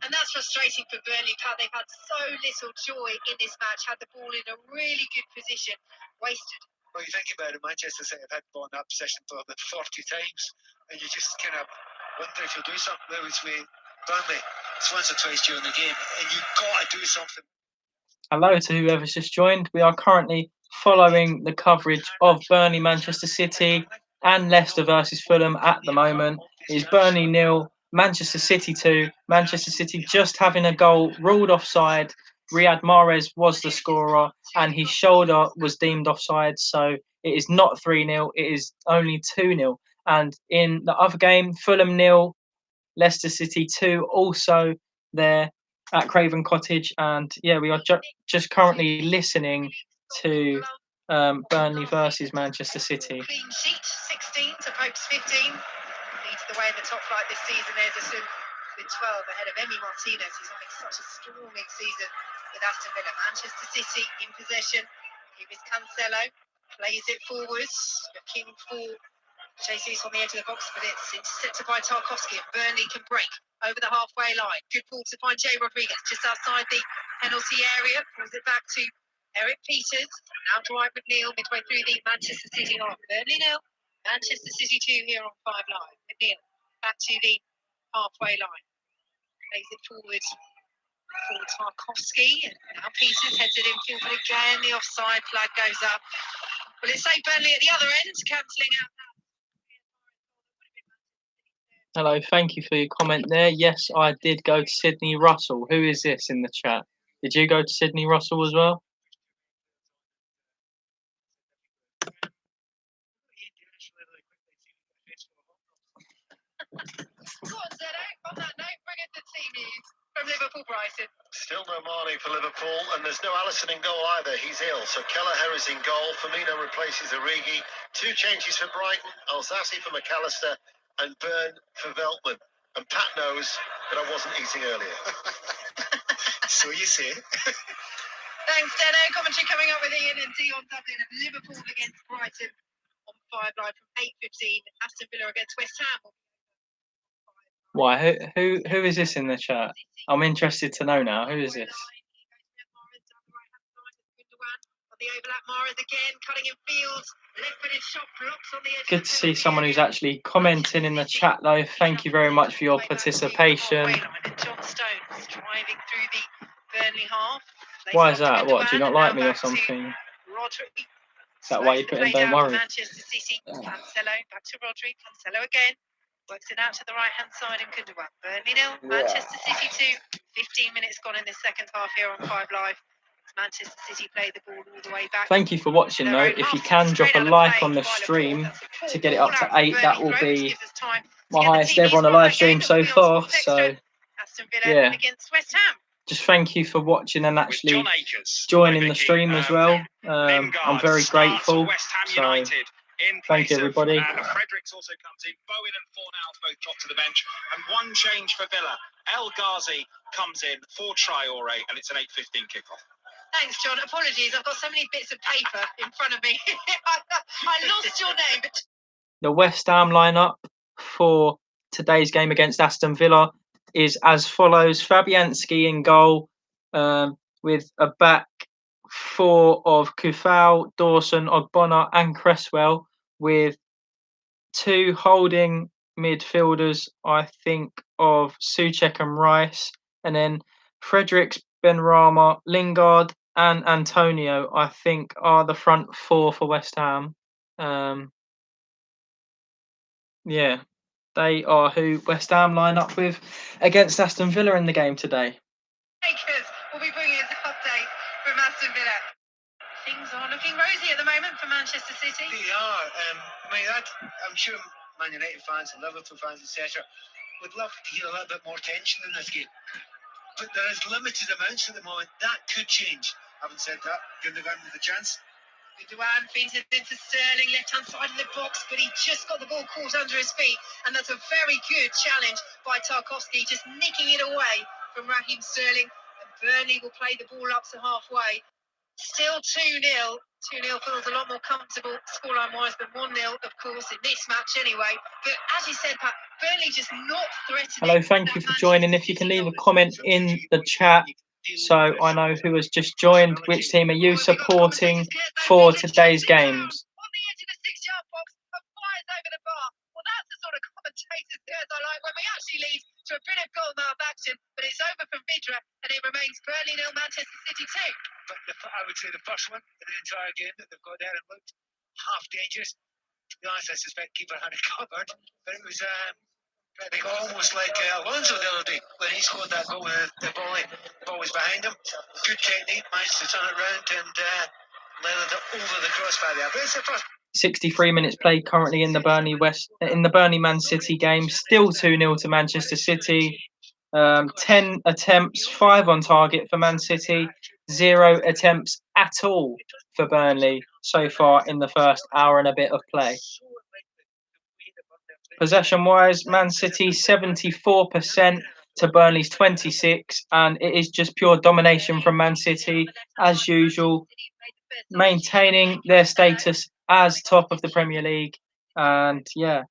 And that's frustrating for Burnley, Pat. They've had so little joy in this match, had the ball in a really good position, wasted. Well, you think about it, Manchester City have had the ball in that position for about 40 times, and you just kind of wonder if you'll do something. Whereas with Burnley, it's once or twice during the game, and you've got to do something. Hello to whoever's just joined. We are currently following the coverage of Burnley, Manchester City, and Leicester versus Fulham at the moment. It's Burnley 0, Manchester City 2. Manchester City just having a goal ruled offside. Riyad Mahrez was the scorer, and his shoulder was deemed offside. So it is not 3-0. It is only 2-0. And in the other game, Fulham 0, Leicester City 2, also there at Craven Cottage. And yeah, we are just currently listening to Burnley versus Manchester City. Clean sheet, 16 to Pope's 15. Leads the way in the top flight this season. Ederson with 12 ahead of Emi Martinez, who's having such a storming season with Aston Villa. Manchester City in possession. Here is Cancelo, plays it forwards, looking for Jesus on the edge of the box, but it's intercepted by Tarkowski, and Burnley can break over the halfway line. Good ball to find Jay Rodriguez just outside the penalty area. Pulls it back to Eric Peters. Now Dwight McNeil midway through the Manchester City half. Burnley 0, Manchester City 2 here on 5 Live. McNeil back to the halfway line. Plays it forward for Tarkowski. And now Peters heads it infield, but again the offside flag goes up. Will it say Burnley at the other end, cancelling out that? Hello, thank you for your comment there. Yes, I did go to Sydney Russell. Who is this in the chat? Did you go to Sydney Russell as well? On that note, bring in the team news from Liverpool Brighton. Still no Marnie for Liverpool, and there's no Alisson in goal either. He's ill, so Kelleher is in goal. Firmino replaces Origi. 2 changes for Brighton: Alsassi for McAllister and Byrne for Veltman. And Pat knows that I wasn't eating earlier. So you see. Thanks, Deno. Commentary coming up with Ian and Dion Dublin of Liverpool against Brighton on 5 Live from 8:15. Aston Villa against West Ham. Why? Who is this in the chat? I'm interested to know now. Who is this? The overlap, Mahrez again, cutting in fields. Left-footed shot blocks on the edge. Good to see someone who's actually commenting in the chat, though. Thank you very much for your participation. John Stones driving through the Burnley half. Why is that? What, do you not like me or something? Is that why you put in Don't Worry? Manchester City, Cancelo, back to Rodri, Cancelo again. Works it out to the right-hand side in Gundogan. Burnley 0, Manchester City 2. 15 minutes gone in the second half here on 5 Live. Manchester City play the ball all the way back. Thank you for watching, though. If you can, drop a like on the stream to get it up to 8. That will be my highest ever on a live stream so far. So, yeah. Just thank you for watching and actually joining the stream as well. I'm very grateful. So, thank you, everybody. Fredericks also comes in. Bowen and Fornals both drop to the bench. And 1 change for Villa. El Ghazi comes in for Traore, and it's an 8:15 kickoff. Thanks, John. Apologies, I've got so many bits of paper in front of me. I lost your name. But... The West Ham lineup for today's game against Aston Villa is as follows: Fabianski in goal, with a back 4 of Kufau, Dawson, Ogbonna, and Cresswell, with 2 holding midfielders, I think, of Souček and Rice, and then Fredericks, Benrahma, Lingard, and Antonio, I think, are the front 4 for West Ham. Yeah, they are who West Ham line up with against Aston Villa in the game today. We'll be bringing an update from Aston Villa. Things are looking rosy at the moment for Manchester City. They are. I'm sure Man United fans and Liverpool fans, etc., would love to hear a little bit more tension in this game. But there is limited amounts at the moment. That could change. Having said that, Gundogan with a chance. Gundogan feeds it into Sterling, left-hand side of the box, but he just got the ball caught under his feet, and that's a very good challenge by Tarkowski, just nicking it away from Raheem Sterling. And Burnley will play the ball up to halfway. Still 2-0. 2-0 feels a lot more comfortable scoreline-wise than 1-0, of course, in this match anyway. But as you said, Pat, Burnley just not threatening. Hello, thank you for joining. If you can leave a comment in the chat so I know who has just joined. Which team are you supporting for today's games? On the edge of the 6-yard box and fires over the bar. Well, that's the sort of commentator's terms I like when we actually lead to a bit of goal mouth action, but it's over from Vidra and it remains Burnley 0, Manchester City 2. But I would say the first one in the entire game that they've got there and looked half dangerous. To be honest, I suspect keeper had it covered, but it was They got almost like Alonso the other day when he scored that goal with the ball was behind him. Good technique, managed to turn it round and leathered it over the crossbar there. But it's the first 63 minutes played currently in the Burnley Man City game. Still 2-0 to Manchester City. 10 attempts, 5 on target for Man City, 0 attempts at all for Burnley so far in the first hour and a bit of play. Possession-wise, Man City 74% to Burnley's 26%, and it is just pure domination from Man City as usual, maintaining their status as top of the Premier League. And yeah,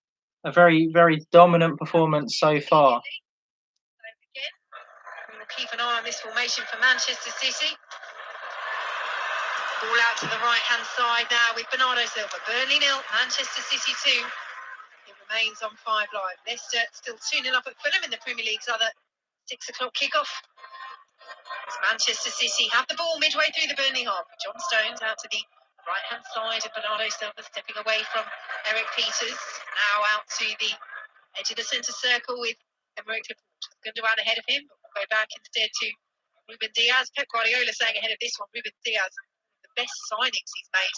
a very, very dominant performance so far. We'll keep an eye on this formation for Manchester City. Ball out to the right-hand side now with Bernardo Silva. Burnley 0, Manchester City 2. It remains on 5 Live. Leicester still 2-0 up at Fulham in the Premier League's other 6 o'clock kickoff. As Manchester City have the ball midway through the Burnley half. John Stones out to the right-hand side and Bernardo Silva stepping away from Eric Peters. Now out to the edge of the centre circle with Emerick Laporte. Gundogan ahead of him, but we'll go back instead to Ruben Diaz. Pep Guardiola saying ahead of this one, Ruben Diaz, the best signings he's made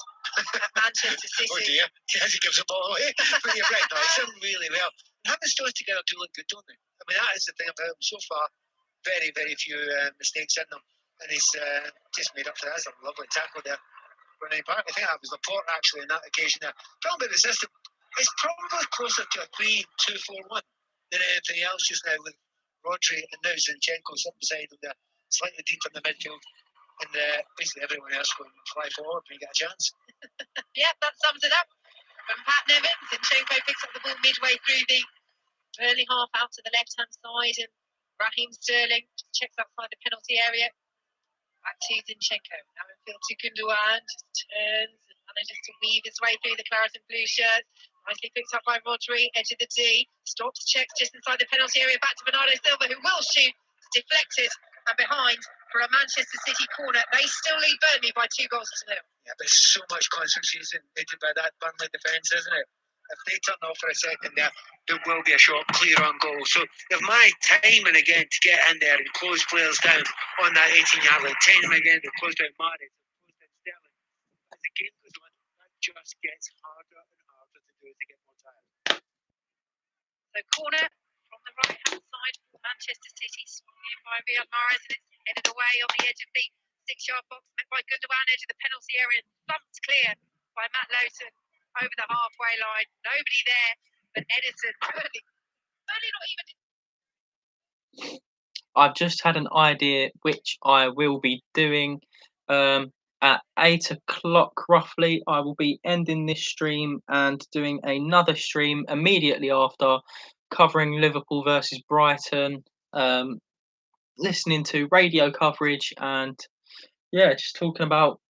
at Manchester City. Oh dear, yes, he gives the ball away. But you're right, no, he's done really well. Having Stones together do look good, don't they? I mean, that is the thing about him so far. Very, very few mistakes in them. And he's just made up for that. That's a lovely tackle there. Running back. I think that was Laporte actually on that occasion there. Talking about the system, it's probably closer to a 3-2-4-1 than anything else just now with Rodri and now Zinchenko sitting beside him there, slightly deep in the midfield. And basically everyone else going to fly forward when you get a chance. Yeah, that sums it up. From Pat Nevin, Zinchenko picks up the ball midway through the early half out to the left-hand side, and Raheem Sterling just checks outside the penalty area. Back to Zinchenko. Now in field to Gundogan, just turns and manages to weave his way through the claret and blue shirt. Nicely picked up by Rodri, edge of the D. Stops, checks just inside the penalty area. Back to Bernardo Silva, who will shoot. It's deflected and behind for a Manchester City corner. They still lead Burnley by 2 goals to 0. Yeah, there's so much concentration needed by that Burnley defence, isn't it? If they turn off for a second there will be a shot clear on goal. So they've managed timing again to get in there and close players down on that 18-yard line. Time again to close down Mahrez, close down Sterling. As the game goes on, that just gets harder and harder to do as they get more tired. So corner from the right-hand side for Manchester City, swung in by Riyad Mahrez, and it's headed away on the edge of the 6-yard box, met by Gundogan, edge of the penalty area, and thumped clear by Matt Lowton over the halfway line. Nobody there but Edison. Burnley not even. I've just had an idea which I will be doing. At 8 o'clock roughly, I will be ending this stream and doing another stream immediately after, covering Liverpool versus Brighton, listening to radio coverage, and yeah, just talking about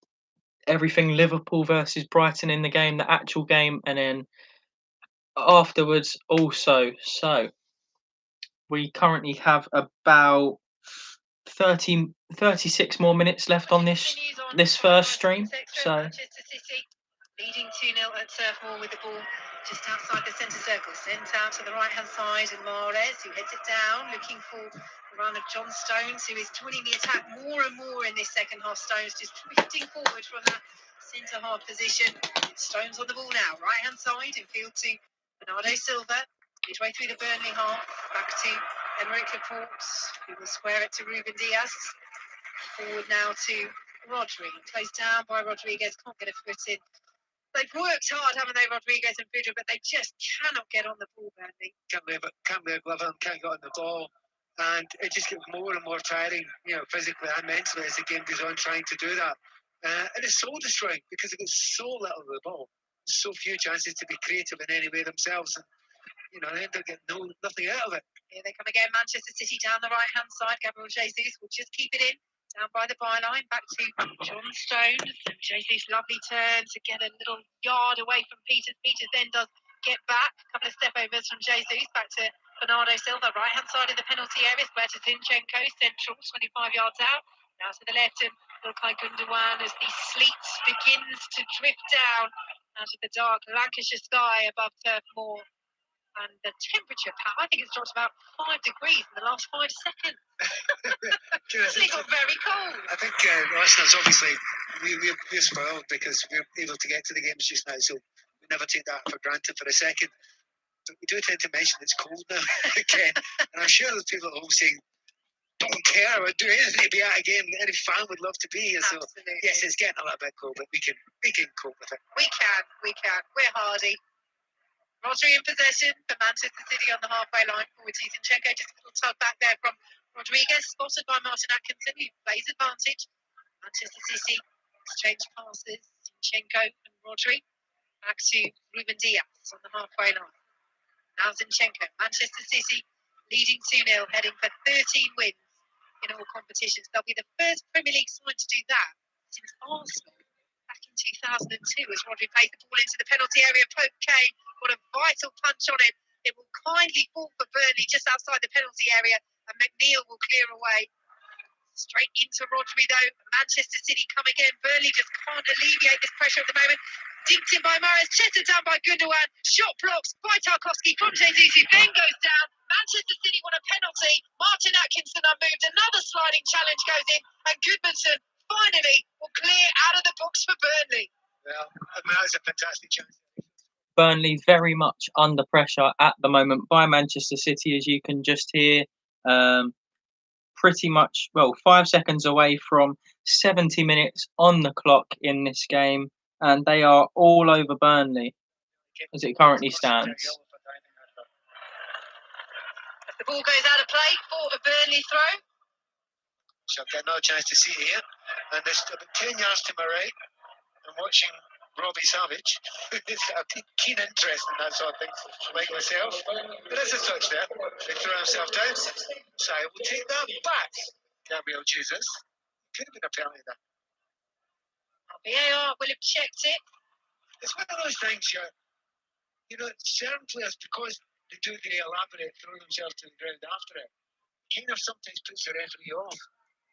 everything Liverpool versus Brighton in the game, the actual game, and then afterwards also. So we currently have about 36 more minutes left on this first stream. So leading 2-0 at Turf Moor with the ball just outside the centre circle, sent out to the right-hand side, and Mahrez, who heads it down, looking for the run of John Stones, who is joining the attack more and more in this second half. Stones just drifting forward from that centre half position. Stones on the ball now, right-hand side, in field to Bernardo Silva, midway through the Burnley half, back to Emerick Laporte, who will square it to Ruben Diaz. Forward now to Rodri, closed down by Rodriguez, can't get a foot in. They've worked hard, haven't they, Rodriguez and Pedro, but they just cannot get on the ball, Burnley. Can't move it, can't get on the ball. And it just gets more and more tiring, physically and mentally as the game goes on trying to do that. And it's soul destroying because they get so little of the ball, so few chances to be creative in any way themselves. And, they end up getting nothing out of it. Here they come again, Manchester City down the right-hand side. Gabriel Jesus will just keep it in. Down by the byline, back to John Stones. And Jesus, lovely turn to get a little yard away from Peters. Peters then does get back. A couple of step overs from Jesus. Back to Bernardo Silva, right-hand side of the penalty area. Square to Zinchenko, central, 25 yards out. Now to the left, and Ilkay Gundogan as the sleet begins to drift down out of the dark Lancashire sky above Turf Moor. And the temperature, Pat, I think it's dropped about 5 degrees in the last 5 seconds. It got very cold. I think listeners, obviously, we're spoiled because we're able to get to the games just now, so we never take that for granted for a second. But we do tend to mention it's cold now again. And I'm sure there's people at home saying, don't care, I'd do anything to be at a game. Any fan would love to be here. So, yes, it's getting a little bit cold, but we can cope with it. We can. We're hardy. Rodri in possession for Manchester City on the halfway line. Forward to Zinchenko, just a little tug back there from Rodriguez, spotted by Martin Atkinson, who plays advantage. Manchester City exchange passes. Zinchenko and Rodri back to Ruben Diaz on the halfway line. Now Zinchenko, Manchester City leading 2-0, heading for 13 wins in all competitions. They'll be the first Premier League side to do that since Arsenal back in 2002, as Rodri plays the ball into the penalty area. Pope Kane got a vital punch on him. It will kindly fall for Burnley just outside the penalty area, and McNeil will clear away. Straight into Rodri though. Manchester City come again. Burnley just can't alleviate this pressure at the moment. Dipped in by Mahrez, chested down by Gundogan. Shot blocks by Tarkowski from Jesus, who then goes down. Manchester City want a penalty. Martin Atkinson unmoved. Another sliding challenge goes in, and Goodmanson finally will clear out of the box for Burnley. Well, that was a fantastic chance. Burnley very much under pressure at the moment by Manchester City, as you can just hear. Pretty much, 5 seconds away from 70 minutes on the clock in this game, and they are all over Burnley as it currently stands. As the ball goes out of play for a Burnley throw. So I've got no chance to see it here. And there's about 10 yards to my right. I'm watching Robbie Savage. He's got a keen interest in that sort of thing, like myself. There is a touch there. They throw himself down. So I will take that back. Gabriel Jesus. Could have been a penalty there. VAR will have checked it. It's one of those things, certain players, because they do the elaborate throw themselves to the ground after it, kind of sometimes puts the referee off.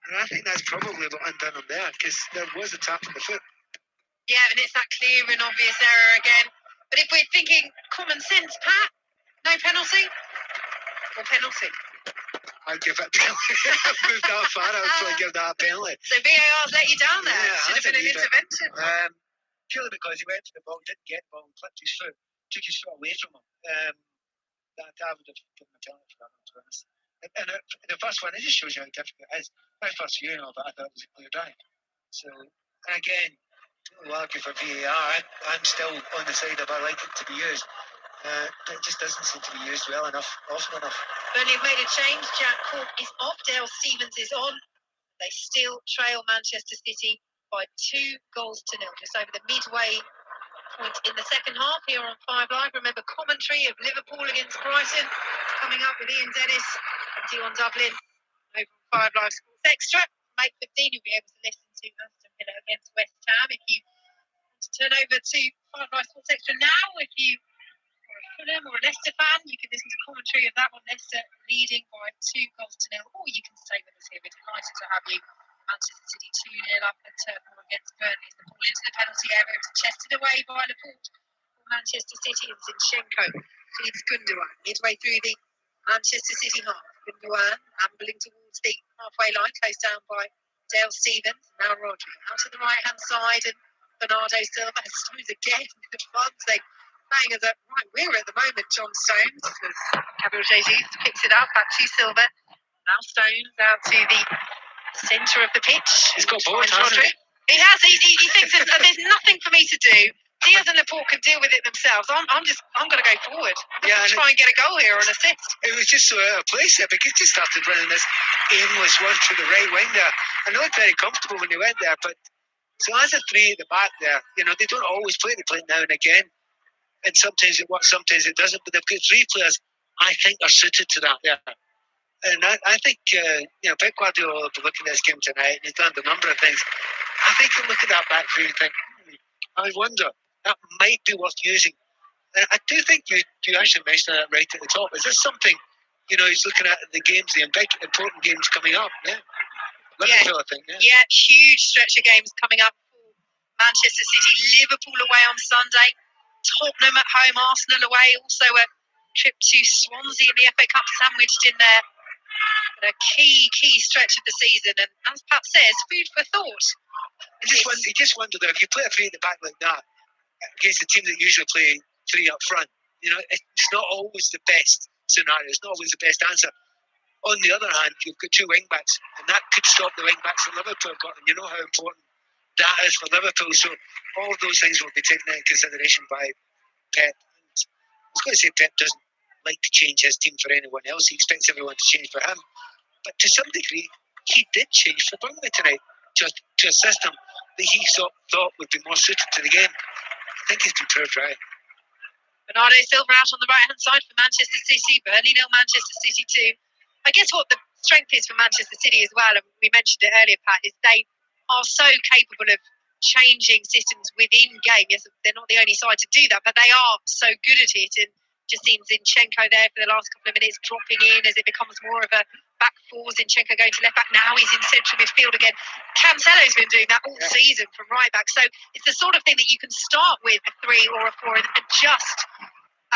And I think that's probably what undone him there, because there was a tap on the foot. Yeah, and it's that clear and obvious error again. But if we're thinking common sense, Pat, no penalty or penalty? I'd give it a penalty. I've moved that far, I would probably give that a penalty. So VAR's let you down there. Yeah, should have been an intervention. Purely because he went for the ball, didn't get the ball, and clipped his foot, took his foot away from him. That would have given a penalty for that one, to be honest. And the first one, it just shows you how difficult it is. My first viewing of it, I thought it was a clear drive. So, and again, we'll argue for VAR. I'm still on the side of I like it to be used. It just doesn't seem to be used well enough, often enough. Burnley have made a change. Jack Cork is off. Dale Stevens is on. They still trail Manchester City by 2 goals to 0, just over the midway point in the second half here on 5 Live. Remember commentary of Liverpool against Brighton coming up with Ian Dennis and Dion Dublin over on 5 Live Sports Extra. Mate 15, you'll be able to listen to Aston Villa against West Ham. If you want to turn over to 5 Live Sports Extra now, if you are a Fulham or a Leicester fan, you can listen to commentary of that one. Leicester leading by 2 goals to 0, or you can stay with us here. We're delighted to have you. Manchester City 2-0 up at Turf Moor against Burnley. The ball into the penalty area. It's chested away by Laporte for Manchester City, and Zinchenko feeds Gundogan midway through the Manchester City half. Gundogan ambling towards the halfway line, closed down by Dale Stevens. Now Rodri out to the right hand side, and Bernardo Silva has Stones again advancing, playing as a right winger at the moment. John Stones, as Gabriel Jesus picks it up back to Silva. Now Stones out to the centre of the pitch. He's got bored, hasn't he? He has. He thinks there's nothing for me to do. Diaz and Laporte can deal with it themselves. I'm going to go forward. Try and get a goal here or an assist. It was just so out of place there because he started running this aimless one to the right wing there. I know it's very comfortable when he went there, but so as a 3 at the back there, they don't always play. They play it now and again, and sometimes it works, sometimes it doesn't. But they've got 3 players I think are suited to that there. And I think, Pep Guardiola will be looking at this game tonight, and he's done a number of things. I think he'll look at that back three and think, I wonder, that might be worth using. And I do think you actually mentioned that right at the top. Is this something, he's looking at the games, the big, important games coming up? Yeah. Liverpool, I think, yeah, huge stretch of games coming up for Manchester City. Liverpool away on Sunday. Tottenham at home, Arsenal away. Also a trip to Swansea in the FA Cup sandwiched in there. But a key stretch of the season, and as Pat says, food for thought. You just wonder though, if you play a three at the back like that against a team that usually play three up front, it's not always the best scenario. It's not always the best answer. On the other hand, you've got two wing backs, and that could stop the wing backs that Liverpool got, and you know how important that is for Liverpool. So all of those things will be taken into consideration by Pep. And I was going to say Pep doesn't like to change his team for anyone else. He expects everyone to change for him. But to some degree, he did change for Burnley tonight to a system that he thought would be more suited to the game. I think he's been proved right. Bernardo Silva out on the right-hand side for Manchester City. Burnley 0, Manchester City 2. I guess what the strength is for Manchester City as well, and we mentioned it earlier, Pat, is they are so capable of changing systems within game. Yes, they're not the only side to do that, but they are so good at it. And just seen Zinchenko there for the last couple of minutes dropping in as it becomes more of a back four. Zinchenko going to left back. Now he's in central midfield again. Cancelo's been doing that all season from right back. So it's the sort of thing that you can start with a 3 or a 4 and adjust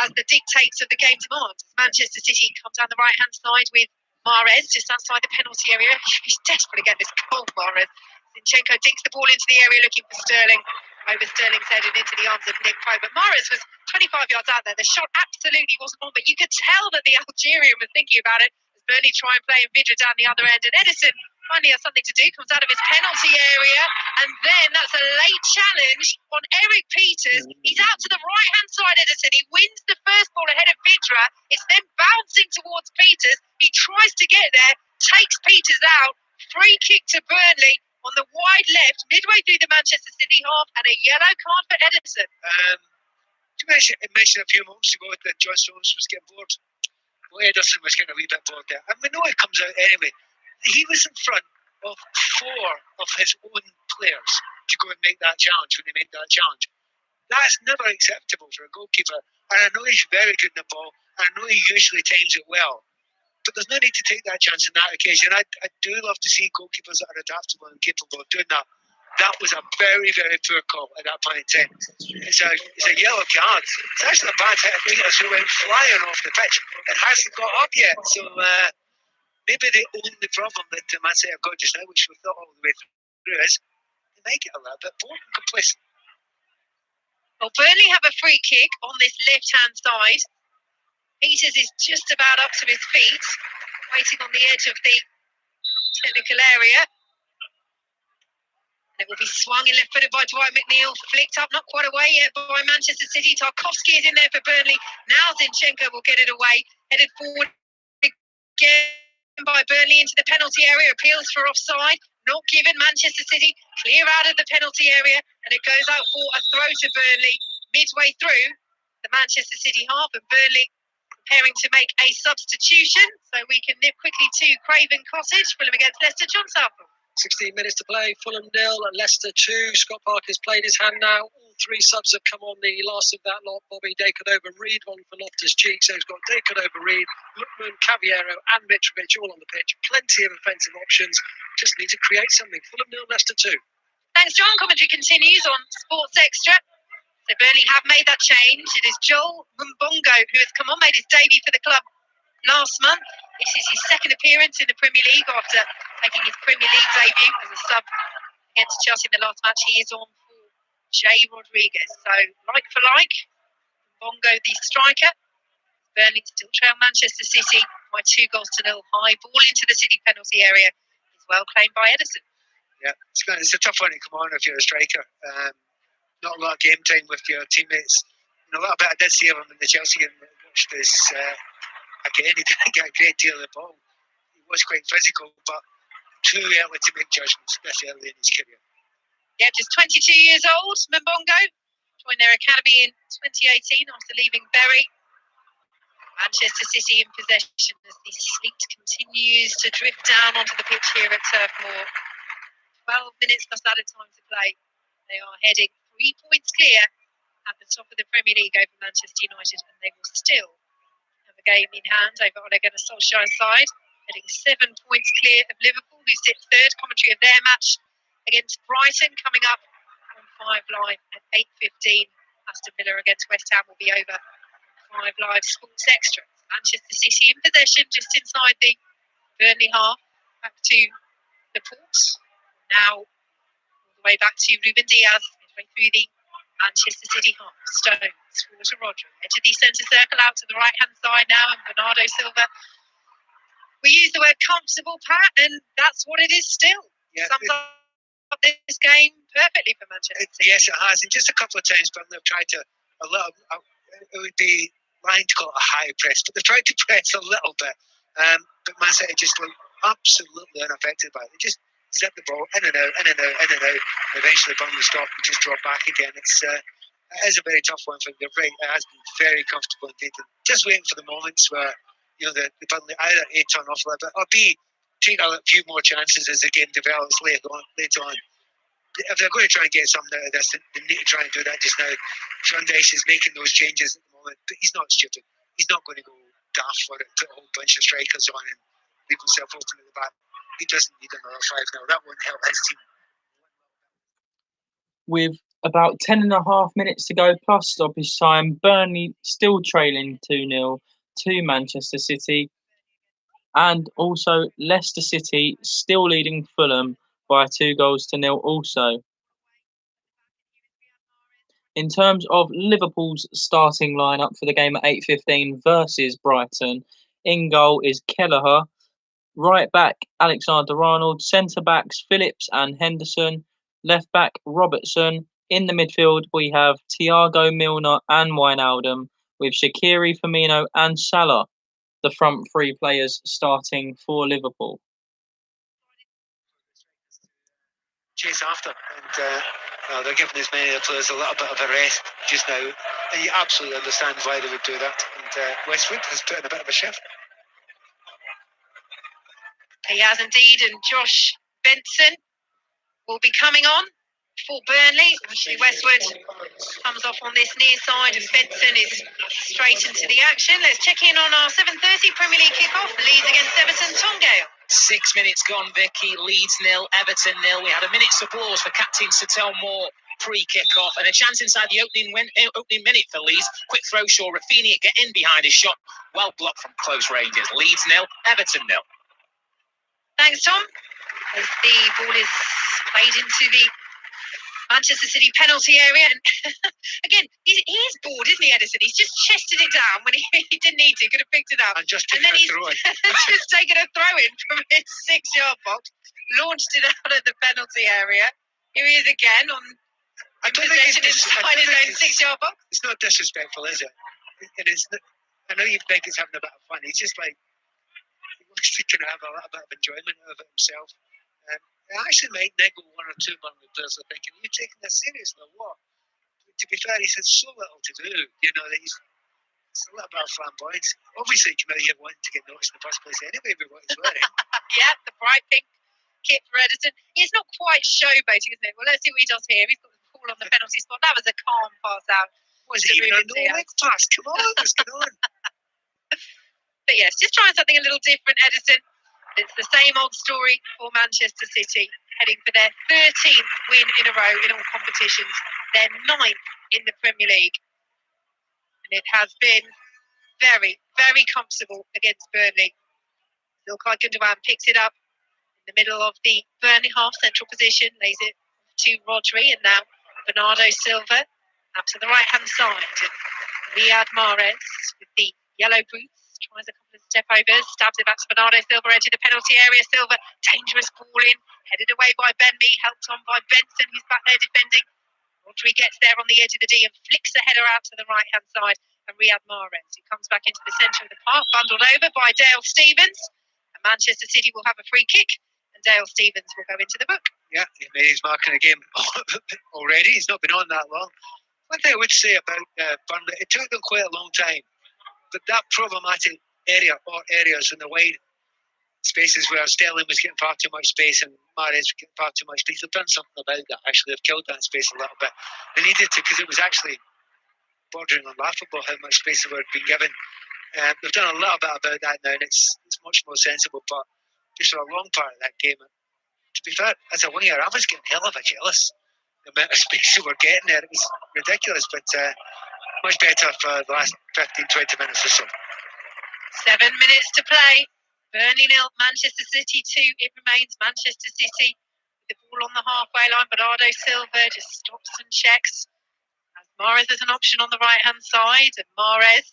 as the dictates of the game demands. Manchester City come down the right-hand side with Mahrez just outside the penalty area. He's desperate to get this goal, Mahrez. Zinchenko dinks the ball into the area looking for Sterling. Over Sterling's head and into the arms of Nick Pope. But Mahrez was 25 yards out there. The shot absolutely wasn't on, but you could tell that the Algerian was thinking about it as Burnley try and play Vidra down the other end. And Edison finally has something to do, comes out of his penalty area, and then that's a late challenge on Eric Peters. He's out to the right-hand side, Edison. He wins the first ball ahead of Vidra. It's then bouncing towards Peters. He tries to get there, takes Peters out. Free kick to Burnley on the wide left, midway through the Manchester City half, and a yellow card for Edison. You mentioned a few moments ago that John Stones was getting bored. Well, Ederson was getting a wee bit bored there. And we know it comes out anyway. He was in front of 4 of his own players to go and make that challenge when he made that challenge. That's never acceptable for a goalkeeper. And I know he's very good in the ball, and I know he usually times it well. But there's no need to take that chance on that occasion. I do love to see goalkeepers that are adaptable and capable of doing that. That was a very, very poor call at that point in time. It's a yellow card. It's actually a bad hit of Peters who went flying off the pitch and hasn't got up yet. So maybe the only problem that Man City have got just now, which we thought all the way through, is they might get a little bit bored and complacent. Well, Burnley have a free kick on this left-hand side. Peters is just about up to his feet, waiting on the edge of the technical area. And it will be swung in left-footed by Dwight McNeil, flicked up, not quite away yet by Manchester City. Tarkowski is in there for Burnley. Now Zinchenko will get it away, headed forward again by Burnley into the penalty area. Appeals for offside, not given. Manchester City clear out of the penalty area, and it goes out for a throw to Burnley midway through the Manchester City half, and Burnley preparing to make a substitution, so we can nip quickly to Craven Cottage. Fulham against Leicester. John Southall. 16 minutes to play. Fulham 0, Leicester 2. Scott Parker's played his hand now. All 3 subs have come on. The last of that lot, Bobby Daken over Reed, one for Loftus-Cheek. So he's got Daken over Reed, Lookman, Cavallero and Mitrovic all on the pitch. Plenty of offensive options. Just need to create something. Fulham 0, Leicester 2. Thanks, John. Commentary continues on Sports Extra. So Burnley have made that change. It is Joel Mbongo who has come on, made his debut for the club last month. This is his second appearance in the Premier League after making his Premier League debut as a sub against Chelsea in the last match. He is on for Jay Rodriguez. So, like for like, Mbongo the striker. Burnley still trail Manchester City by 2-0. High ball into the City penalty area is well claimed by Edison. Yeah, it's a tough one to come on if you're a striker. Not a lot of game time with your teammates. A little bit I did see of him in the Chelsea and watched this. Again, he didn't get a great deal of the ball. He was quite physical, but too early to make judgments this early in his career. Yeah, just 22 years old, Mbongo. Joined their academy in 2018 after leaving Bury. Manchester City in possession as the sleet continues to drift down onto the pitch here at Turf Moor. 12 minutes plus added time to play. They are heading 3 points clear at the top of the Premier League over Manchester United, and they will still have a game in hand over Ole Gunnar Solskjaer's side, heading 7 points clear of Liverpool, who sit third. Commentary of their match against Brighton coming up on 5 Live at 8:15. Aston Villa against West Ham will be over 5 Live Sports Extra. Manchester City in possession just inside the Burnley half. Back to Laporte. Now all the way back to Ruben Diaz, midway through the Manchester City half. Stones forward to Rodri. Into the centre circle out to the right hand side now, and Bernardo Silva. We use the word comfortable, Pat, and that's what it is still. Yeah, Sums up this game perfectly for Manchester City. yes, it has. And just a couple of times, but they've tried to it would be lying to call it a high press, but they've tried to press a little bit. But Man City just look absolutely unaffected by it. They just set the ball in and out, in and out, in and out. And eventually, Burnley stop and just drop back again. It is a very tough one for them. You're right. It has been very comfortable indeed. Just waiting for the moments where the Burnley either A, turn off a little bit, or B, take a few more chances as the game develops later on. If they're going to try and get something out of this, they need to try and do that just now. Fundash is making those changes at the moment, but he's not stupid. He's not going to go daft for it, put a whole bunch of strikers on and leave himself open at the back. He doesn't need another 5 now. That won't help his team. With about 10.5 minutes to go plus stoppage time, Burnley still trailing 2-0 to Manchester City. And also Leicester City still leading Fulham by 2-0 also. In terms of Liverpool's starting lineup for the game at 8:15 versus Brighton, in goal is Kelleher, right back Alexander-Arnold, centre backs Phillips and Henderson, left back Robertson. In the midfield we have Thiago, Milner and Wijnaldum, with Shaqiri, Firmino and Salah, the front three players starting for Liverpool. Chase after, and they're giving as many of the players a little bit of a rest just now, and you absolutely understand why they would do that. And Westwood has put in a bit of a shift. He has indeed, and Josh Benson will be coming on for Burnley. Actually, Westwood comes off on this near side, and Benson is straight into the action. Let's check in on our 7:30 Premier League kickoff. Leeds against Everton. Tom Gale. 6 minutes gone, Vicky. Leeds 0, Everton 0. We had a minute's applause for captain Satel Moore pre-kick-off, and a chance inside the opening minute for Leeds. Quick throw, Shaw, Rafinha get in behind his shot. Well blocked from close ranges. Leeds 0, Everton 0. Thanks, Tom. As the ball is played into the Manchester City penalty area, and again, he is bored, isn't he, Edison? He's just chested it down when he didn't need to, could have picked it up. And just and then he's throw-in. just taken a throw-in from his 6-yard box, launched it out of the penalty area. Here he is again on possession inside his own 6-yard box. It's not disrespectful, is it? And I know you think he's having a bit of fun. He's just like, he wants to kind of have a little bit of enjoyment of it himself. It actually might niggle one or two Burnley players. Are thinking, are you taking this seriously or what? To be fair, he's had so little to do. That it's a little bit of flamboyance. Obviously, he came out here wanting to get noticed in the first place anyway with what he's wearing. Yeah, the bright pink kit for Edison. It's not quite showboating, isn't it? Well, let's see what he does here. He's got the ball on the penalty spot. That was a calm pass out. Was it even a no-leg pass? Come on, what's going on? But yes, just trying something a little different, Edison. It's the same old story for Manchester City, heading for their 13th win in a row in all competitions, their 9th in the Premier League. And it has been very, very comfortable against Burnley. Ilkay Gundogan picks it up in the middle of the Burnley half central position, lays it to Rodri, and now Bernardo Silva up to the right-hand side. And Riyad Mahrez with the yellow boots. Tries a couple of step overs, stabs it back to Bernardo Silva, into the penalty area. Silva, dangerous ball in, headed away by Ben Mee, helped on by Benson, who's back there defending. Rodri gets there on the edge of the D and flicks the header out to the right-hand side. And Riyad Mahrez, who comes back into the centre of the park, bundled over by Dale Stephens. And Manchester City will have a free kick, and Dale Stephens will go into the book. Yeah, he made his mark in the game already. He's not been on that long. One thing I would say about Burnley, it took them quite a long time. But that problematic area or areas in the wide spaces where Sterling was getting far too much space and Mahrez was getting far too much space, they've done something about that. Actually, they've killed that space a little bit. They needed to, because it was actually bordering on laughable how much space they were being given. They've done a little bit about that now, and it's much more sensible. But just for a long part of that game, to be fair, as a winger, I was getting hell of a jealous the amount of space they were getting there. It was ridiculous, but much better for the last 15-20 minutes or so. 7 minutes to play. Burnley 0, Manchester City 2. It remains Manchester City with the ball on the halfway line. Bernardo Silva just stops and checks. As Mahrez has an option on the right-hand side. And Mahrez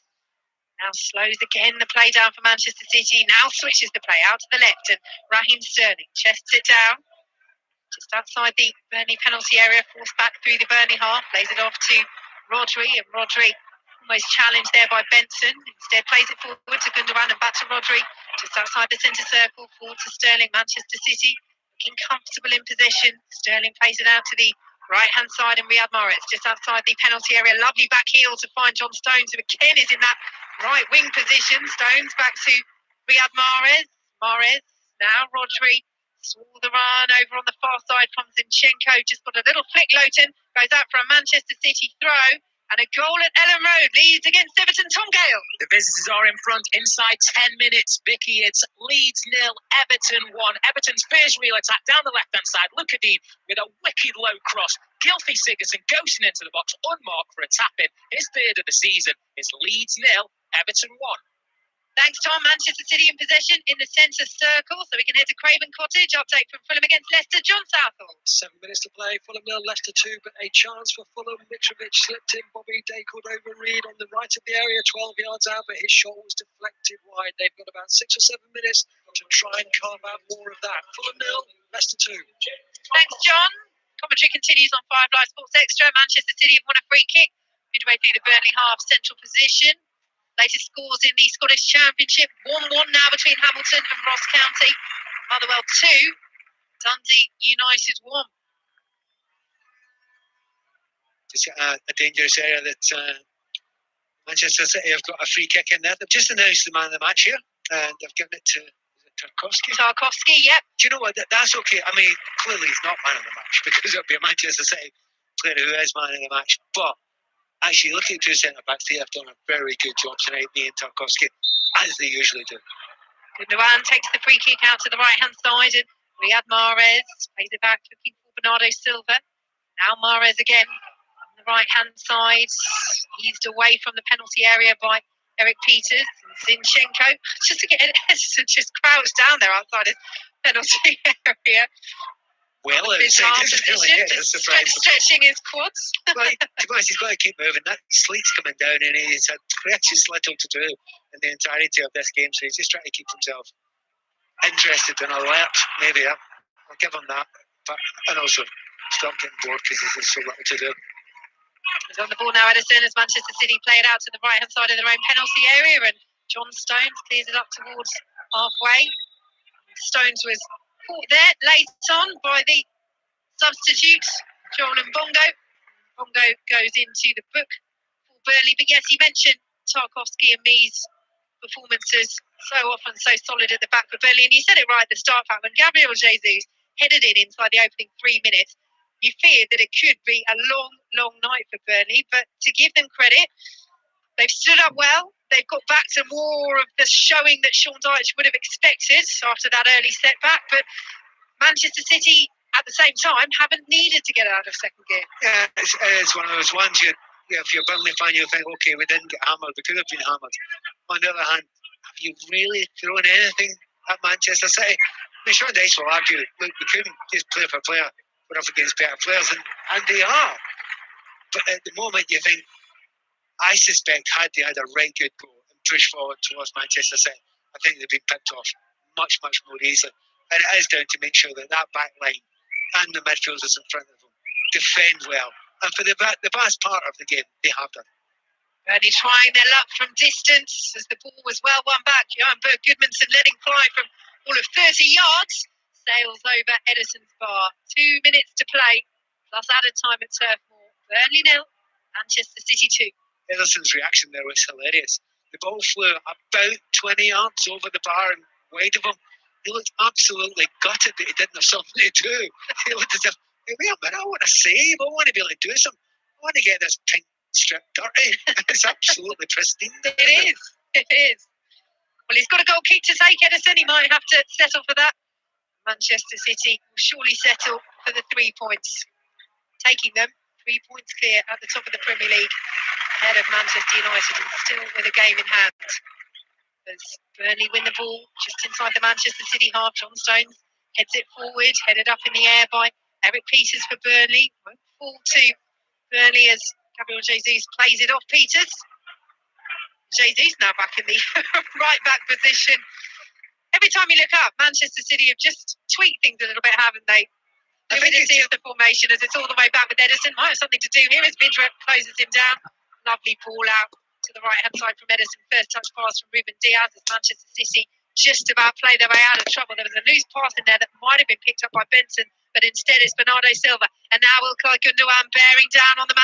now slows again the play down for Manchester City. Now switches the play out to the left. And Raheem Sterling chests it down. Just outside the Burnley penalty area. Forced back through the Burnley half. Plays it off to Rodri. And Rodri almost challenged there by Benson. Instead plays it forward to Gundogan and back to Rodri. Just outside the centre circle. Forward to Sterling. Manchester City looking comfortable in possession. Sterling plays it out to the right-hand side, and Riyad Mahrez just outside the penalty area. Lovely back heel to find John Stones, who again is in that right wing position. Stones back to Riyad Mahrez. Mahrez now Rodri. Saw the run over on the far side from Zinchenko. Just got a little flick. Lowton goes out for a Manchester City throw. And a goal at Ellen Road leads against Everton. Tom Gale. The visitors are in front inside 10 minutes. Vicky, it's Leeds 0, Everton 1. Everton's first real attack down the left-hand side. Lucadine with a wicked low cross. Gylfi Sigurdsson ghosting into the box, unmarked for a tap-in. His third of the season. It's Leeds 0, Everton 1. Thanks, Tom. Manchester City in possession in the centre circle, so we can head to Craven Cottage. Update from Fulham against Leicester. John Southall. 7 minutes to play. Fulham 0, Leicester 2, but a chance for Fulham. Mitrovic slipped in. Bobby Dackled over Reed on the right of the area, 12 yards out, but his shot was deflected wide. They've got about 6 or 7 minutes to try and carve out more of that. Fulham 0, Leicester 2. Thanks, John. Commentary continues on 5 Live Sports Extra. Manchester City have won a free kick midway through the Burnley half, central position. Latest scores in the Scottish Championship. 1-1 now between Hamilton and Ross County. Motherwell 2, Dundee United 1. It's a dangerous area that Manchester City have got a free kick in there. They've just announced the man of the match here, and they've given it to Tarkowski. Tarkowski, yep. Do you know what? That's okay. I mean, clearly he's not man of the match because it'll be a Manchester City player who is man of the match. But actually, look at two centre-backs. They have done a very good job tonight, me and Tarkowski, as they usually do. Gundogan takes the free kick out to the right-hand side, and Riyad Mahrez plays it back, looking for Bernardo Silva. Now Mahrez again on the right-hand side, eased away from the penalty area by Eric Peters. Zinchenko just to get just crouched down there outside his penalty area. Well, it's really stretching his quads. Well, to be honest, he's got to keep moving. That sleet's coming down, and he's had precious little to do in the entirety of this game. So he's just trying to keep himself interested and alert. Maybe I'll give him that, but and also stop getting bored because there's so little to do. He's on the ball now, Edison, as Manchester City play it out to the right-hand side of their own penalty area, and John Stones clears it up towards halfway. Stones was caught there late on by the substitute, Joel Mbongo. Mbongo goes into the book for Burnley. But yes, he mentioned Tarkowski and Mee's performances so often so solid at the back for Burnley. And you said it right at the start, Pat. When Gabriel Jesus headed in inside the opening 3 minutes, you feared that it could be a long, long night for Burnley. But to give them credit, they've stood up well. They've got back to more of the showing that Sean Dyche would have expected after that early setback. But Manchester City, at the same time, haven't needed to get out of second gear. Yeah, it's one of those ones if you're a Burnley fan, you think, okay, we didn't get hammered. We could have been hammered. On the other hand, have you really thrown anything at Manchester City? I mean, Sean Dyche will argue, look, we couldn't just player for player. We're up against better players, and they are. But at the moment, you think, I suspect had they had a right good go and pushed forward towards Manchester City, I think they'd been picked off much, much more easily. And it is down to make sure that back line and the midfielders in front of them defend well. And for the vast part of the game, they have done. Burnley trying their luck from distance as the ball was well won back. Johan Berg Goodmanson letting fly from all of 30 yards. Sails over Edison's bar. 2 minutes to play, plus added time at Turf Moor. Burnley 0, Manchester City 2. Edison's reaction there was hilarious. The ball flew about 20 yards over the bar and wide of him. He looked absolutely gutted that he didn't have something to do. He looked as if, hey, wait a minute, I want to save. I want to be able to do something. I want to get this pink strip dirty. It's absolutely pristine. It is. Well, he's got a goal kick to take, Edison. He might have to settle for that. Manchester City will surely settle for the 3 points. Taking them 3 points clear at the top of the Premier League. ahead of Manchester United and still with a game in hand. As Burnley win the ball just inside the Manchester City half, John Stones heads it forward, headed up in the air by Eric Peters for Burnley. Won't fall to Burnley as Gabriel Jesus plays it off Peters. Jesus now back in the right back position. Every time you look up, Manchester City have just tweaked things a little bit, haven't they? The fluidity of the formation as it's all the way back with Edison might have something to do here as Vidra closes him down. Lovely ball out to the right hand side from Edison. First touch pass from Ruben Diaz as Manchester City just about play their way out of trouble. There was a loose pass in there that might have been picked up by Benson, but instead it's Bernardo Silva. And now Ilkay Gundogan bearing down on the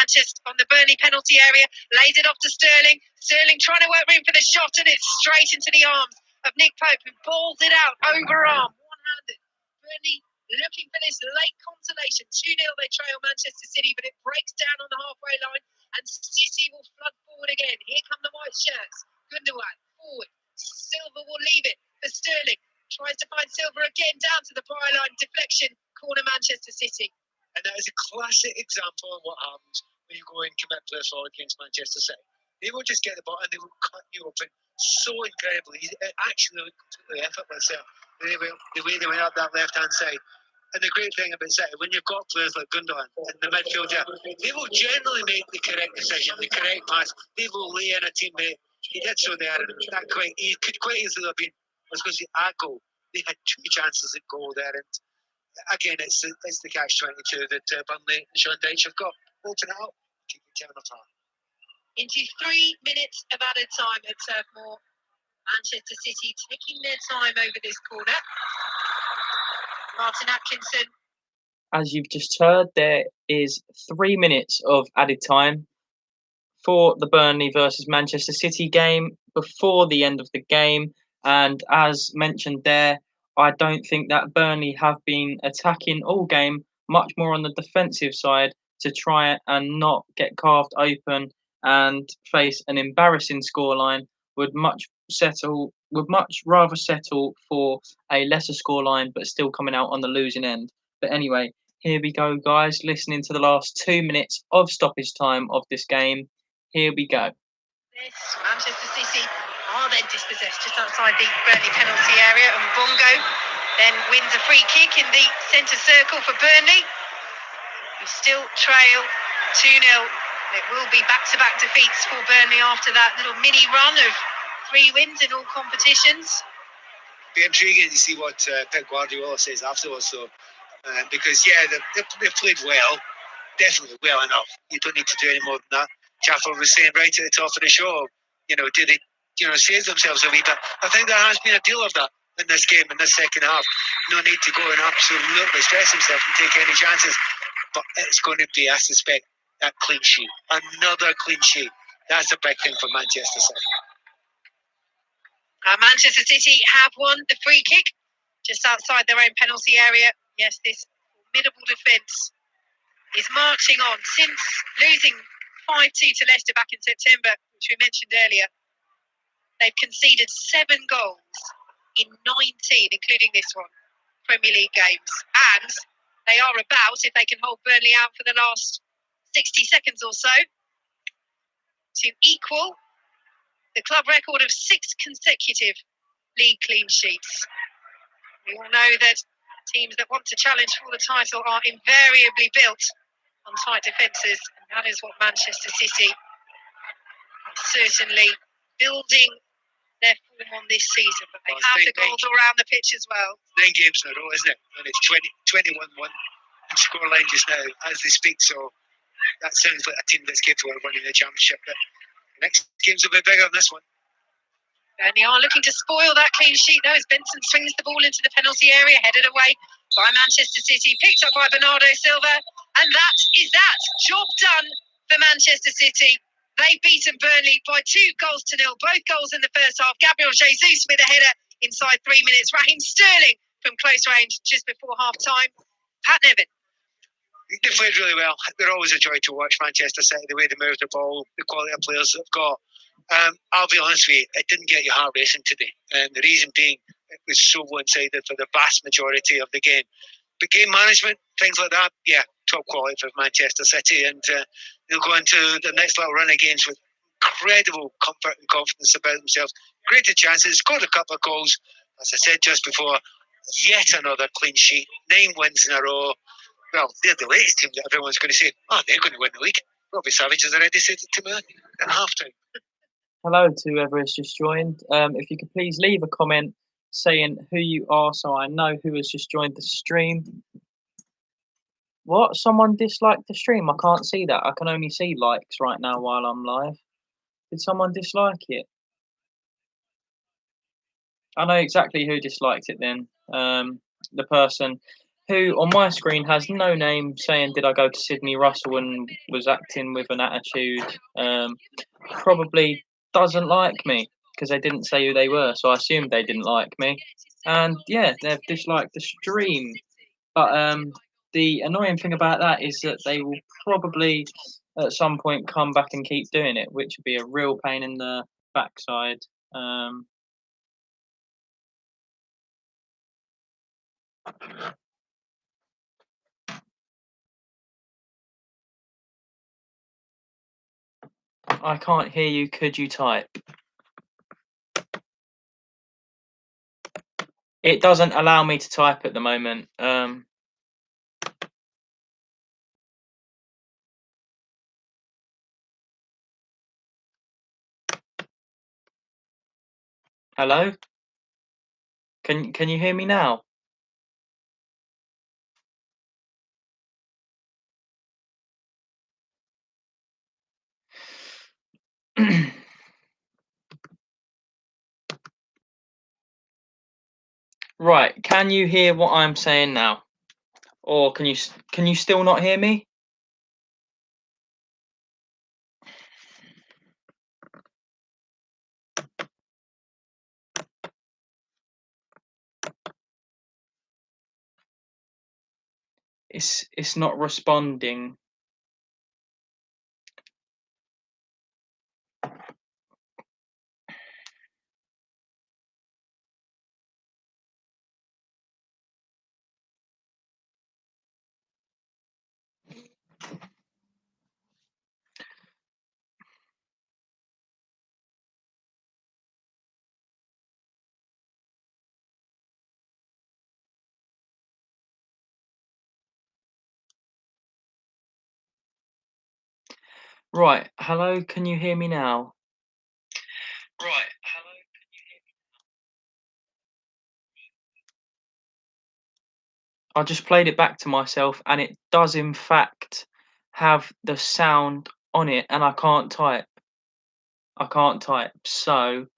Burnley penalty area, lays it off to Sterling. Sterling trying to work room for the shot, and it's straight into the arms of Nick Pope, who balls it out overarm, one-handed. Burnley looking for this late consolation. 2-0 they trail Manchester City, but it breaks down on the halfway line, and City will flood forward again. Here come the white shirts. Gundogan forward. Silva will leave it for Sterling. Tries to find Silva again down to the byline. Deflection, corner Manchester City. And that is a classic example of what happens when you go and commit play forward against Manchester City. They will just get the ball and they will cut you open so incredibly. It actually looked completely effortless there. The way they went up that left-hand side. And the great thing about City, when you've got players like Gundogan in the midfield, they will generally make the correct decision, the correct pass. They will lay in a teammate. He did so there, and he could quite easily have been, I was going to say, a goal. They had 2 chances at goal there, and again, it's the catch-22 that Burnley and Sean Dyche have got. Open it up, keep it turn apart. Into 3 minutes of added time at Turf Moor. Manchester City taking their time over this corner. Martin Atkinson. As you've just heard, there is 3 minutes of added time for the Burnley versus Manchester City game before the end of the game. And as mentioned there, I don't think that Burnley have been attacking all game, much more on the defensive side to try and not get carved open and face an embarrassing scoreline. Would much rather settle for a lesser scoreline, but still coming out on the losing end. But anyway, here we go, guys. Listening to the last 2 minutes of stoppage time of this game. Here we go. This Manchester City are then dispossessed just outside the Burnley penalty area, and Bongo then wins a free kick in the centre circle for Burnley, who still trail 2-0. It will be back-to-back defeats for Burnley after that little mini run of 3 wins in all competitions. Be intriguing to see what Pep Guardiola says afterwards, though, because they've played well, definitely well enough. You don't need to do any more than that. Chaffel was saying right at the top of the show, do they, save themselves a wee bit? I think there has been a deal of that in this game, in this second half. No need to go and absolutely stress himself and take any chances, but it's going to be, I suspect, that clean sheet, another clean sheet. That's a big thing for Manchester City. Manchester City have won the free kick just outside their own penalty area. Yes, this formidable defence is marching on since losing 5-2 to Leicester back in September, which we mentioned earlier. They've conceded 7 goals in 19, including this one, Premier League games. And they are about, if they can hold Burnley out for the last 60 seconds or so, to equal the club record of 6 consecutive league clean sheets. We all know that teams that want to challenge for the title are invariably built on tight defences, and that is what Manchester City are certainly building their form on this season. But they have the goals around the pitch as well. 9 games in a row, isn't it? And it's 21-1 in scoreline just now as they speak, so that sounds like a team that's capable of winning the championship. But the next games will be bigger than this one. Burnley are looking to spoil that clean sheet though, as Benson swings the ball into the penalty area, headed away by Manchester City, picked up by Bernardo Silva, and that is that. Job done for Manchester City. They've beaten Burnley by 2-0, both goals in the first half. Gabriel Jesus with a header inside 3 minutes. Raheem Sterling from close range just before half-time. Pat Nevin. They played really well. They're always a joy to watch, Manchester City, the way they move the ball, the quality of players they've got. I'll be honest with you, it didn't get your heart racing today. And the reason being, it was so one-sided for the vast majority of the game. But game management, things like that, top quality for Manchester City, and they'll go into the next little run of games with incredible comfort and confidence about themselves. Created chances, scored a couple of goals. As I said just before, yet another clean sheet, 9 wins in a row. Well, they're the latest team that everyone's going to say, they're going to win the league. Robbie Savage has already said it to me at half-time. Hello to whoever has just joined. If you could please leave a comment saying who you are so I know who has just joined the stream. What? Someone disliked the stream? I can't see that. I can only see likes right now while I'm live. Did someone dislike it? I know exactly who disliked it then. The person who on my screen has no name saying, did I go to Sydney Russell and was acting with an attitude, probably doesn't like me because they didn't say who they were. So I assumed they didn't like me. And yeah, they've disliked the stream. But the annoying thing about that is that they will probably at some point come back and keep doing it, which would be a real pain in the backside. I can't hear you. Could you type? It doesn't allow me to type at the moment. Hello? Can you hear me now? Right, can you hear what I'm saying now? Or can you still not hear me? It's not responding. Right, hello, can you hear me now? Right, hello, can you hear me? I just played it back to myself and it does in fact have the sound on it and I can't type. I can't type. So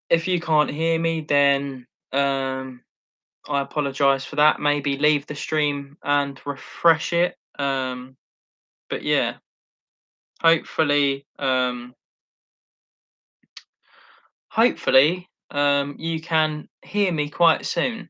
if you can't hear me, then I apologise for that. Maybe leave the stream and refresh it. But yeah, hopefully, you can hear me quite soon.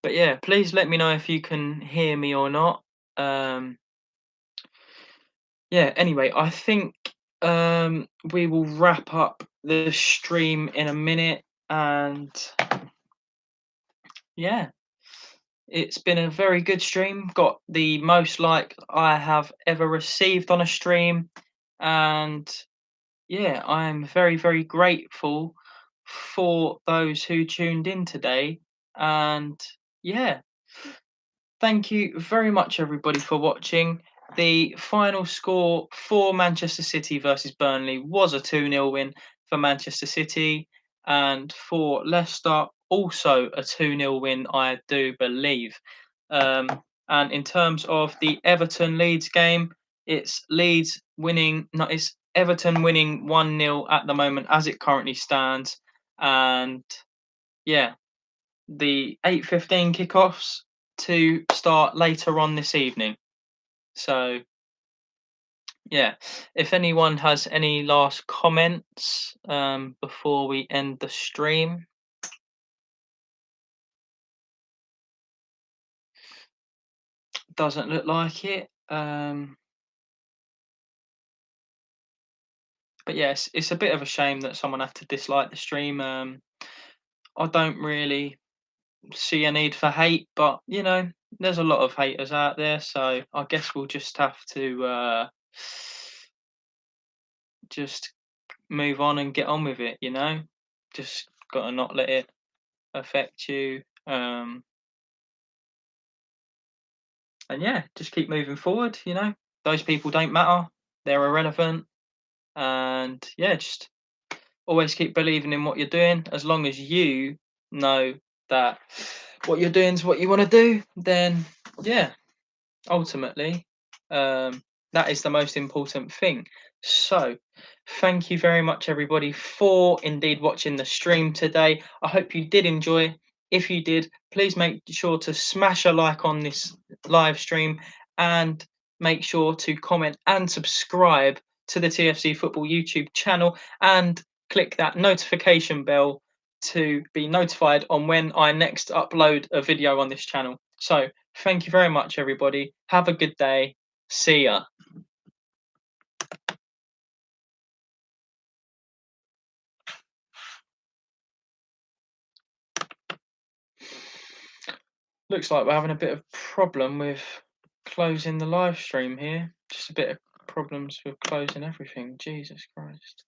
But yeah, please let me know if you can hear me or not. Yeah, anyway, I think we will wrap up the stream in a minute and yeah, it's been a very good stream. Got the most like I have ever received on a stream and yeah, I'm very, very grateful for those who tuned in today and yeah, thank you very much, everybody, for watching. The final score for Manchester City versus Burnley was a 2-0 win for Manchester City, and for Leicester, also a 2-0 win, I do believe. And in terms of the Everton Leeds game, it's Everton winning 1-0 at the moment as it currently stands. And yeah, the 8:15 kickoffs to start later on this evening. So yeah, if anyone has any last comments before we end the stream. Doesn't look like it. But yes, it's a bit of a shame that someone had to dislike the stream. I don't really see a need for hate, but you know, there's a lot of haters out there, so I guess we'll just have to just move on and get on with it. You know, just gotta not let it affect you. And yeah, just keep moving forward. You know, those people don't matter; they're irrelevant. And yeah, just always keep believing in what you're doing. As long as you know that what you're doing is what you want to do, then yeah, ultimately, that is the most important thing. So, thank you very much, everybody, for indeed watching the stream today. I hope you did enjoy. If you did, please make sure to smash a like on this live stream and make sure to comment and subscribe to the TFC Football YouTube channel and click that notification bell to be notified on when I next upload a video on this channel. So, thank you very much, everybody. Have a good day. See ya. Looks like we're having a bit of problem with closing the live stream here. Just a bit of problems with closing everything. Jesus Christ.